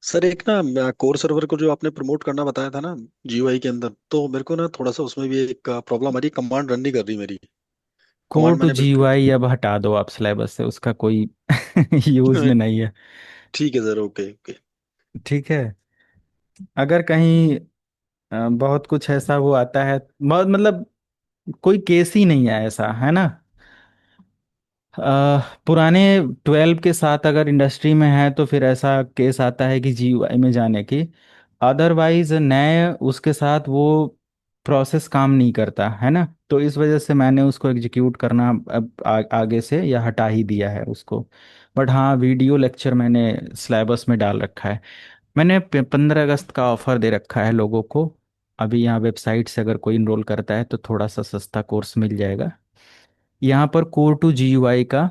सर एक ना कोर सर्वर को जो आपने प्रमोट करना बताया था ना जीयूआई के अंदर, तो मेरे को ना थोड़ा सा उसमें भी एक प्रॉब्लम आ रही, कमांड रन नहीं कर रही मेरी। कोर कमांड टू मैंने बिल्कुल जीयूआई अब हटा दो आप सिलेबस से, उसका कोई यूज में नहीं है। ठीक है सर, ओके ओके। ठीक है। अगर कहीं बहुत कुछ ऐसा वो आता है, बहुत मतलब कोई केस ही नहीं है ऐसा, है ना? पुराने 12 के साथ अगर इंडस्ट्री में है तो फिर ऐसा केस आता है कि जीयूआई में जाने की। अदरवाइज नए उसके साथ वो प्रोसेस काम नहीं करता है ना, तो इस वजह से मैंने उसको एग्जीक्यूट करना अब आगे से या हटा ही दिया है उसको। बट हाँ, वीडियो लेक्चर मैंने सिलेबस में डाल रखा है। मैंने 15 अगस्त का ऑफर दे रखा है लोगों को। अभी यहाँ वेबसाइट से अगर कोई इनरोल करता है तो थोड़ा सा सस्ता कोर्स मिल जाएगा। यहाँ पर कोर टू जीयूआई का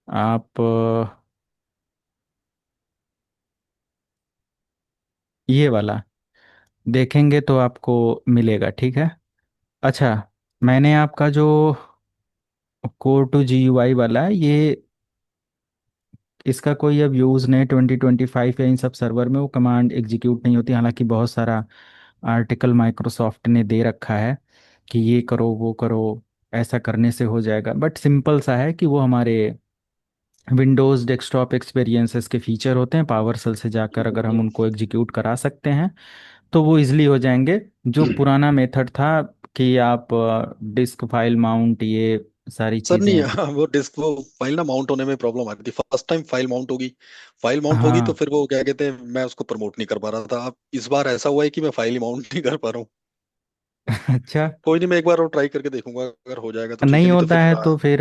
आप ये वाला देखेंगे तो आपको मिलेगा, ठीक है। अच्छा, मैंने आपका जो कोर टू जीयूआई वाला है, ये इसका कोई अब यूज़ नहीं, 2025 या इन सब सर्वर में वो कमांड एग्जीक्यूट नहीं होती। हालांकि बहुत सारा आर्टिकल माइक्रोसॉफ्ट ने दे रखा है कि ये करो वो करो, ऐसा करने से हो जाएगा, बट सिंपल सा है कि वो हमारे विंडोज़ डेस्कटॉप एक्सपीरियंसेस के फीचर होते हैं, पावर सेल से जाकर अगर हम यस। उनको एग्जीक्यूट करा सकते हैं तो वो इजीली हो जाएंगे। जो पुराना मेथड था कि आप डिस्क फाइल माउंट, ये सारी सर नहीं, चीज़ें। हाँ, वो डिस्क वो फाइल ना माउंट होने में प्रॉब्लम आती थी। फर्स्ट टाइम फाइल माउंट होगी, फाइल माउंट होगी तो हाँ। फिर वो क्या कहते हैं, मैं उसको प्रमोट नहीं कर पा रहा था। अब इस बार ऐसा हुआ है कि मैं फाइल ही माउंट नहीं कर पा रहा हूँ। अच्छा, कोई नहीं, मैं एक बार और ट्राई करके देखूंगा, अगर हो जाएगा तो ठीक है, नहीं नहीं तो होता फिर है तो फिर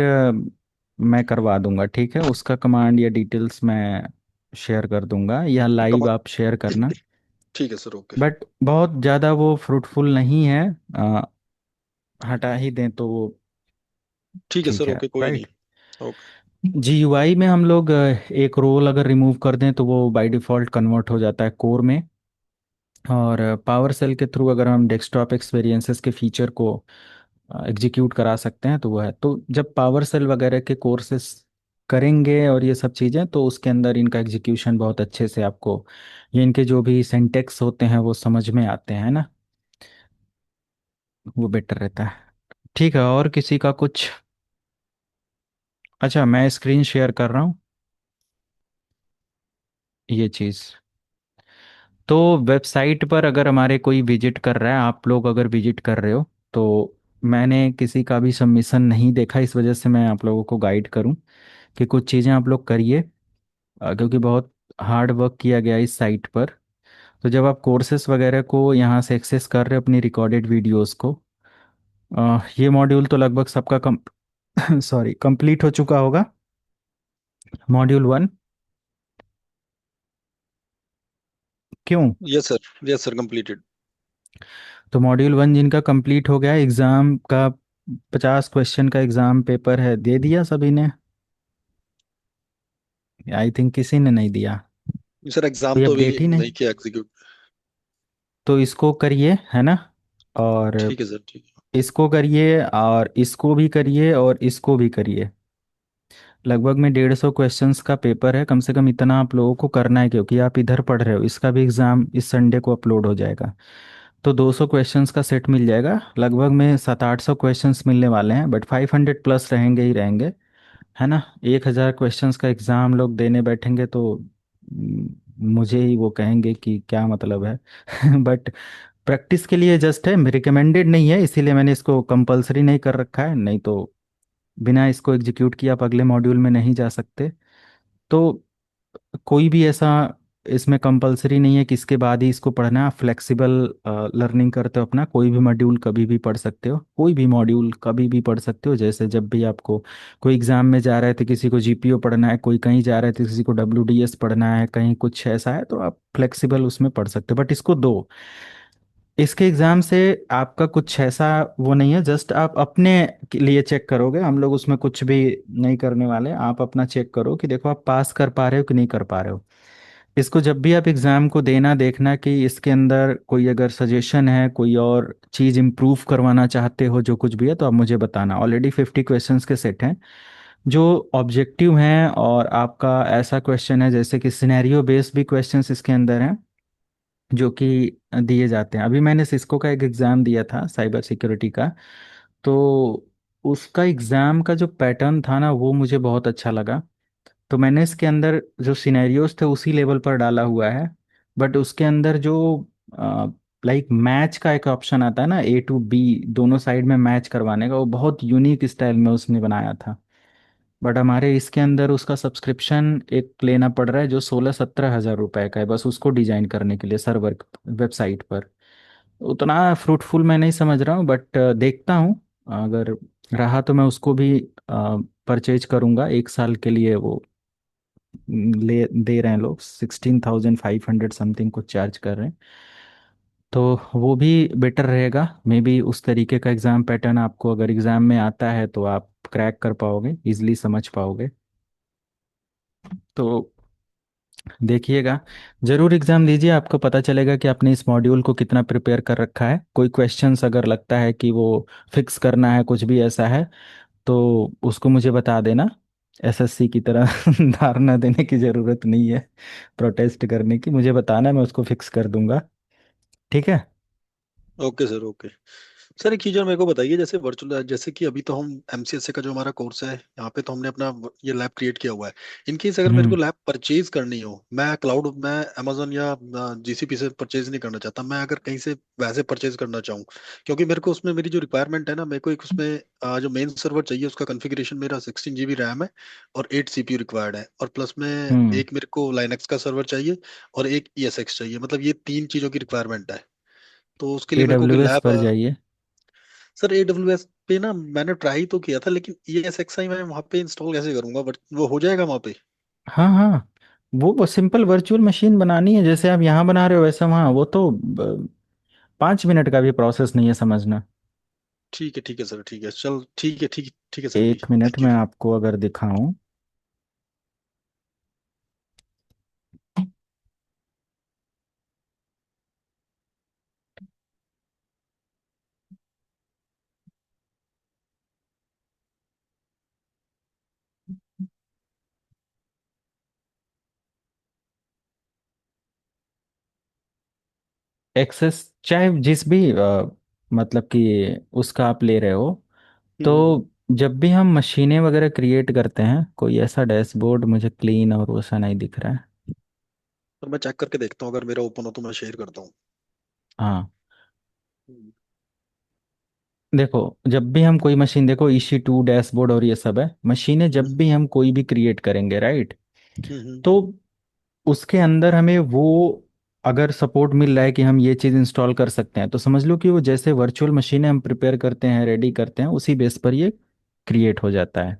मैं करवा दूंगा, ठीक है। उसका कमांड या डिटेल्स मैं शेयर कर दूंगा, या लाइव कमा आप शेयर करना। ठीक है सर, ओके। बट बहुत ज़्यादा वो फ्रूटफुल नहीं है। अ, हटा ही दें तो वो ठीक है ठीक सर, है, ओके, कोई नहीं। राइट। ओके। जीयूआई में हम लोग एक रोल अगर रिमूव कर दें तो वो बाय डिफ़ॉल्ट कन्वर्ट हो जाता है कोर में। और पावर सेल के थ्रू अगर हम डेस्कटॉप एक्सपीरियंसेस के फीचर को एग्जीक्यूट करा सकते हैं तो वो है। तो जब पावर सेल वगैरह के कोर्सेस करेंगे और ये सब चीज़ें, तो उसके अंदर इनका एग्जीक्यूशन बहुत अच्छे से आपको, ये इनके जो भी सिंटेक्स होते हैं वो समझ में आते हैं ना, वो बेटर रहता है। ठीक है, और किसी का कुछ? अच्छा, मैं स्क्रीन शेयर कर रहा हूँ ये चीज़। तो वेबसाइट पर अगर हमारे कोई विजिट कर रहा है, आप लोग अगर विजिट कर रहे हो, तो मैंने किसी का भी सबमिशन नहीं देखा, इस वजह से मैं आप लोगों को गाइड करूं कि कुछ चीज़ें आप लोग करिए। क्योंकि बहुत हार्ड वर्क किया गया है इस साइट पर। तो जब आप कोर्सेस वगैरह को यहाँ से एक्सेस कर रहे हो अपनी रिकॉर्डेड वीडियोस को, ये मॉड्यूल तो लगभग सबका कम सॉरी कंप्लीट हो चुका होगा, मॉड्यूल 1। क्यों? Yes sir, yes sir, completed. तो मॉड्यूल 1 जिनका कंप्लीट हो गया, एग्ज़ाम का 50 क्वेश्चन का एग्ज़ाम पेपर है, दे दिया सभी ने? आई थिंक किसी ने नहीं दिया। सर एग्जाम कोई तो अभी अपडेट ही नहीं। नहीं किया एग्जीक्यूट। तो इसको करिए, है ना? और ठीक है सर, ठीक है। इसको करिए और इसको भी करिए और इसको भी करिए। लगभग में 150 क्वेश्चंस का पेपर है, कम से कम इतना आप लोगों को करना है, क्योंकि आप इधर पढ़ रहे हो। इसका भी एग्ज़ाम इस संडे को अपलोड हो जाएगा। तो 200 क्वेश्चंस का सेट मिल जाएगा, लगभग में 700-800 क्वेश्चंस मिलने वाले हैं, बट 500 प्लस रहेंगे ही रहेंगे, है ना? 1000 क्वेश्चंस का एग्ज़ाम लोग देने बैठेंगे तो मुझे ही वो कहेंगे कि क्या मतलब है। बट प्रैक्टिस के लिए जस्ट है, रिकमेंडेड नहीं है, इसीलिए मैंने इसको कंपलसरी नहीं कर रखा है। नहीं तो बिना इसको एग्जीक्यूट किए आप अगले मॉड्यूल में नहीं जा सकते। तो कोई भी ऐसा इसमें कंपलसरी नहीं है कि इसके बाद ही इसको पढ़ना है। आप फ्लेक्सिबल लर्निंग करते हो अपना, कोई भी मॉड्यूल कभी भी पढ़ सकते हो, कोई भी मॉड्यूल कभी भी पढ़ सकते हो। जैसे जब भी आपको कोई एग्जाम में जा रहे थे, किसी को जीपीओ पढ़ना है, कोई कहीं जा रहे थे, किसी को डब्ल्यूडीएस पढ़ना है, कहीं कुछ ऐसा है, तो आप फ्लेक्सिबल उसमें पढ़ सकते हो। बट इसको दो, इसके एग्जाम से आपका कुछ ऐसा वो नहीं है, जस्ट आप अपने के लिए चेक करोगे, हम लोग उसमें कुछ भी नहीं करने वाले। आप अपना चेक करो कि देखो आप पास कर पा रहे हो कि नहीं कर पा रहे हो। इसको जब भी आप एग्जाम को देना, देखना कि इसके अंदर कोई अगर सजेशन है, कोई और चीज़ इम्प्रूव करवाना चाहते हो, जो कुछ भी है तो आप मुझे बताना। ऑलरेडी 50 क्वेश्चंस के सेट हैं जो ऑब्जेक्टिव हैं, और आपका ऐसा क्वेश्चन है जैसे कि सिनेरियो बेस्ड भी क्वेश्चंस इसके अंदर हैं जो कि दिए जाते हैं। अभी मैंने सिस्को का एक एग्ज़ाम दिया था साइबर सिक्योरिटी का, तो उसका एग्ज़ाम का जो पैटर्न था ना, वो मुझे बहुत अच्छा लगा। तो मैंने इसके अंदर जो सिनेरियोज थे उसी लेवल पर डाला हुआ है। बट उसके अंदर जो लाइक मैच का एक ऑप्शन आता है ना, ए टू बी दोनों साइड में मैच करवाने का, वो बहुत यूनिक स्टाइल में उसने बनाया था। बट हमारे इसके अंदर उसका सब्सक्रिप्शन एक लेना पड़ रहा है जो 16-17 हज़ार रुपए का है, बस उसको डिजाइन करने के लिए सर्वर वेबसाइट पर। उतना फ्रूटफुल मैं नहीं समझ रहा हूँ, बट देखता हूँ। अगर रहा तो मैं उसको भी परचेज करूंगा। 1 साल के लिए वो ले दे रहे हैं लोग, 16,500 समथिंग कुछ चार्ज कर रहे हैं। तो वो भी बेटर रहेगा। मे बी उस तरीके का एग्ज़ाम पैटर्न आपको अगर एग्ज़ाम में आता है तो आप क्रैक कर पाओगे, इजीली समझ पाओगे। तो देखिएगा, जरूर एग्ज़ाम दीजिए, आपको पता चलेगा कि आपने इस मॉड्यूल को कितना प्रिपेयर कर रखा है। कोई क्वेश्चंस अगर लगता है कि वो फिक्स करना है, कुछ भी ऐसा है, तो उसको मुझे बता देना। एसएससी की तरह धारणा देने की ज़रूरत नहीं है, प्रोटेस्ट करने की। मुझे बताना, मैं उसको फिक्स कर दूंगा। ठीक है। Okay sir, okay. सर एक चीज और मेरे को बताइए, जैसे वर्चुअल, जैसे कि अभी तो हम एमसीएसए का जो हमारा कोर्स है यहाँ पे, तो हमने अपना ये लैब क्रिएट किया हुआ है। इन केस अगर मेरे हम्म। को लैब परचेज करनी हो, मैं अमेजोन या जीसीपी से परचेज नहीं करना चाहता, मैं अगर कहीं से वैसे परचेज करना चाहूँ, क्योंकि मेरे को उसमें मेरी जो रिक्वायरमेंट है ना, मेरे को एक उसमें जो मेन सर्वर चाहिए उसका कॉन्फ़िगरेशन मेरा 16 GB रैम है और 8 CPU रिक्वायर्ड है, और प्लस में हम्म। एक मेरे को लाइनक्स का सर्वर चाहिए और एक ESX चाहिए, मतलब ये 3 चीज़ों की रिक्वायरमेंट है। तो उसके लिए मेरे को कोई AWS लैब। पर जाइए। सर AWS पे ना मैंने ट्राई तो किया था, लेकिन ESXi मैं वहां पे इंस्टॉल कैसे करूंगा, बट वो हो जाएगा वहां पे? हाँ हाँ, वो सिंपल वर्चुअल मशीन बनानी है, जैसे आप यहाँ बना रहे हो वैसा वहाँ। वो तो 5 मिनट का भी प्रोसेस नहीं है समझना। ठीक है सर, ठीक है, चल ठीक है, ठीक है sir ji, 1 minute thank you. में आपको अगर दिखाऊं। एक्सेस चाहे जिस भी मतलब कि उसका आप ले रहे हो, हम्म। तो जब भी हम मशीनें वगैरह क्रिएट करते हैं, कोई ऐसा डैशबोर्ड मुझे क्लीन और वैसा नहीं दिख रहा है। तो मैं चेक करके देखता हूँ, अगर मेरा ओपन हो तो मैं शेयर करता हूँ। हाँ, हम्म। देखो, जब भी हम कोई मशीन, देखो EC2 डैशबोर्ड और ये सब है मशीनें, जब भी हम कोई भी क्रिएट करेंगे, राइट, हम्म। तो उसके अंदर हमें वो अगर सपोर्ट मिल रहा है कि हम ये चीज़ इंस्टॉल कर सकते हैं, तो समझ लो कि वो जैसे वर्चुअल मशीनें हम प्रिपेयर करते हैं, रेडी करते हैं, उसी बेस पर ये क्रिएट हो जाता है।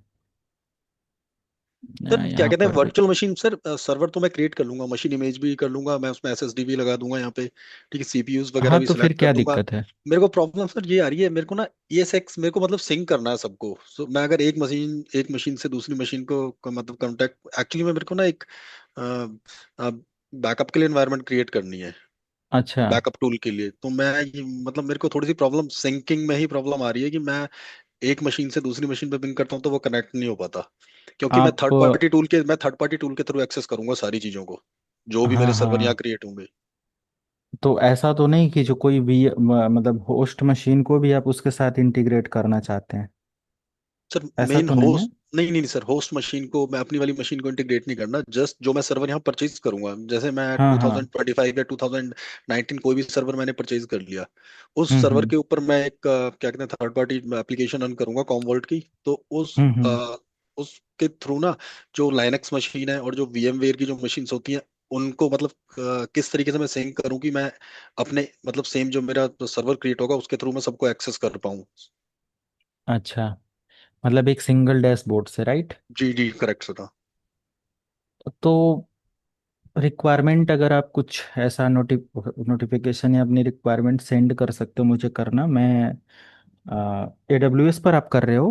सर क्या यहाँ कहते हैं पर वर्चुअल मशीन, सर सर्वर तो मैं क्रिएट कर लूंगा, मशीन इमेज भी कर लूंगा, मैं उसमें SSD भी लगा दूंगा यहाँ पे, ठीक है, CPUs वगैरह हाँ, भी तो फिर सिलेक्ट कर क्या दूंगा। दिक्कत है। मेरे को प्रॉब्लम सर ये आ रही है, मेरे को ना ESX मेरे को मतलब सिंक करना है सबको। मैं अगर एक मशीन से दूसरी मशीन को मतलब कॉन्टेक्ट, एक्चुअली में मेरे को ना एक बैकअप के लिए एनवायरनमेंट क्रिएट करनी है, अच्छा, बैकअप टूल के लिए। तो मैं ये मतलब मेरे को थोड़ी सी प्रॉब्लम सिंकिंग में ही प्रॉब्लम आ रही है कि मैं एक मशीन से दूसरी मशीन पे पिंग करता हूँ तो वो कनेक्ट नहीं हो पाता, क्योंकि आप मैं थर्ड पार्टी टूल के थ्रू एक्सेस करूंगा सारी चीजों को, जो भी हाँ मेरे सर्वर यहाँ हाँ, क्रिएट होंगे। तो ऐसा तो नहीं कि जो कोई भी मतलब होस्ट मशीन को भी आप उसके साथ इंटीग्रेट करना चाहते हैं, सर ऐसा मेन तो नहीं है। होस्ट, नहीं नहीं नहीं सर, होस्ट मशीन को मैं अपनी वाली मशीन को इंटीग्रेट नहीं करना, जस्ट जो मैं सर्वर यहाँ परचेज करूंगा, जैसे मैं हाँ हाँ। 2025 या 2019 कोई भी सर्वर मैंने परचेज कर लिया, उस सर्वर हम्म। के ऊपर मैं एक क्या कहते हैं थर्ड पार्टी एप्लीकेशन रन करूंगा कॉमवॉल्ट की, तो हम्म। उसके थ्रू ना जो लाइनक्स मशीन है और जो VMware की जो मशीन्स होती हैं, उनको मतलब किस तरीके से मैं सिंक करूं कि मैं अपने मतलब सेम जो मेरा सर्वर क्रिएट होगा उसके थ्रू मैं सबको एक्सेस कर पाऊं। अच्छा, मतलब एक सिंगल डैशबोर्ड से, राइट? जी जी करेक्ट सर। तो रिक्वायरमेंट, अगर आप कुछ ऐसा नोटिफिकेशन या अपनी रिक्वायरमेंट सेंड कर सकते हो मुझे, करना। मैं AWS पर आप कर रहे हो?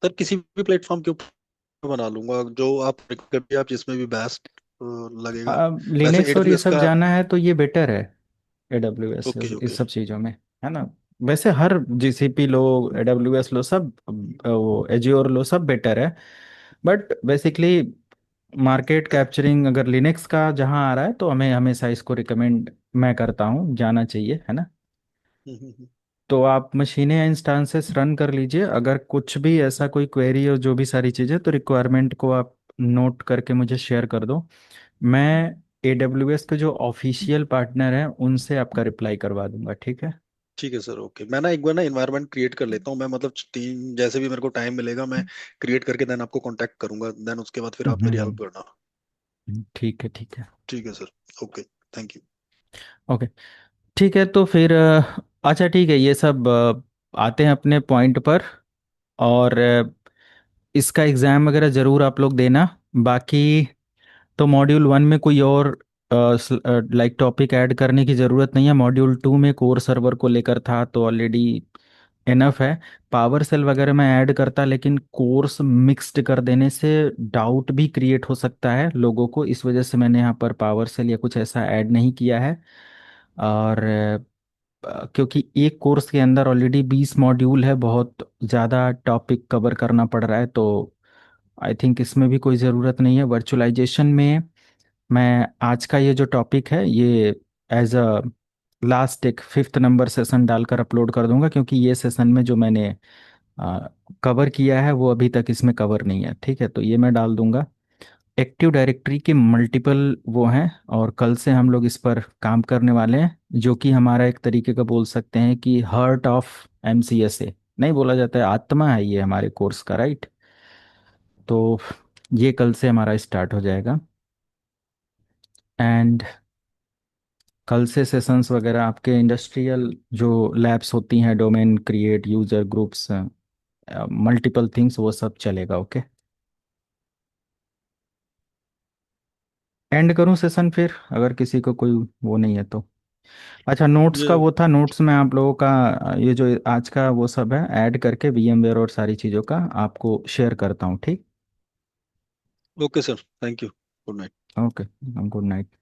सर किसी भी प्लेटफॉर्म के ऊपर बना लूंगा जो आप कभी आप जिसमें भी बेस्ट लगेगा। वैसे लिनक्स और ये एडब्ल्यूएस सब का। जाना है तो ये बेटर है, AWS ओके इस ओके। सब चीज़ों में, है ना? वैसे हर GCP लो, AWS लो, सब वो एज्योर लो, सब बेटर है। बट बेसिकली मार्केट कैप्चरिंग अगर लिनक्स का जहाँ आ रहा है तो हमें हमेशा इसको रिकमेंड मैं करता हूँ, जाना चाहिए, है ना? तो आप मशीनें या इंस्टांसेस रन कर लीजिए, अगर कुछ भी ऐसा कोई क्वेरी हो, जो भी सारी चीज़ें, तो रिक्वायरमेंट को आप नोट करके मुझे शेयर कर दो। मैं AWS के जो ऑफिशियल पार्टनर हैं उनसे आपका रिप्लाई करवा दूंगा, ठीक है? ठीक है सर ओके। मैं ना एक बार ना इन्वायरमेंट क्रिएट कर लेता हूँ मैं, मतलब तीन जैसे भी मेरे को टाइम मिलेगा मैं क्रिएट करके देन आपको कांटेक्ट करूंगा, देन उसके बाद फिर आप मेरी हेल्प करना। ठीक है, ठीक है। ठीक है sir okay. Thank you. Okay, ठीक है। तो फिर अच्छा, ठीक है, ये सब आते हैं अपने पॉइंट पर। और इसका एग्ज़ाम वगैरह ज़रूर आप लोग देना। बाकी तो मॉड्यूल 1 में कोई और लाइक टॉपिक ऐड करने की ज़रूरत नहीं है। मॉड्यूल 2 में कोर सर्वर को लेकर था तो ऑलरेडी इनफ है। पावर सेल वगैरह मैं ऐड करता, लेकिन कोर्स मिक्स्ड कर देने से डाउट भी क्रिएट हो सकता है लोगों को, इस वजह से मैंने यहाँ पर पावर सेल या कुछ ऐसा ऐड नहीं किया है। और क्योंकि एक कोर्स के अंदर ऑलरेडी 20 मॉड्यूल है, बहुत ज़्यादा टॉपिक कवर करना पड़ रहा है, तो आई थिंक इसमें भी कोई ज़रूरत नहीं है। वर्चुअलाइजेशन में मैं आज का ये जो टॉपिक है ये एज अ लास्ट एक 5th नंबर सेशन डालकर अपलोड कर दूंगा, क्योंकि ये सेशन में जो मैंने कवर किया है वो अभी तक इसमें कवर नहीं है, ठीक है? तो ये मैं डाल दूंगा। एक्टिव डायरेक्टरी के मल्टीपल वो हैं, और कल से हम लोग इस पर काम करने वाले हैं, जो कि हमारा एक तरीके का बोल सकते हैं कि हार्ट ऑफ MCSA, नहीं बोला जाता है, आत्मा है ये हमारे कोर्स का, राइट? तो ये कल से हमारा स्टार्ट हो जाएगा। एंड कल से सेशंस वगैरह आपके इंडस्ट्रियल जो लैब्स होती हैं, domain create, user groups, multiple things, वो सब चलेगा, ओके? एंड करूं सेशन फिर, अगर किसी को कोई वो नहीं है तो? अच्छा, नोट्स ये का वो था, नोट्स में आप लोगों का ये जो आज का वो सब है ऐड करके VMware और सारी चीज़ों का आपको शेयर करता हूँ, ठीक? Okay sir thank you. Good night. Okay, good night.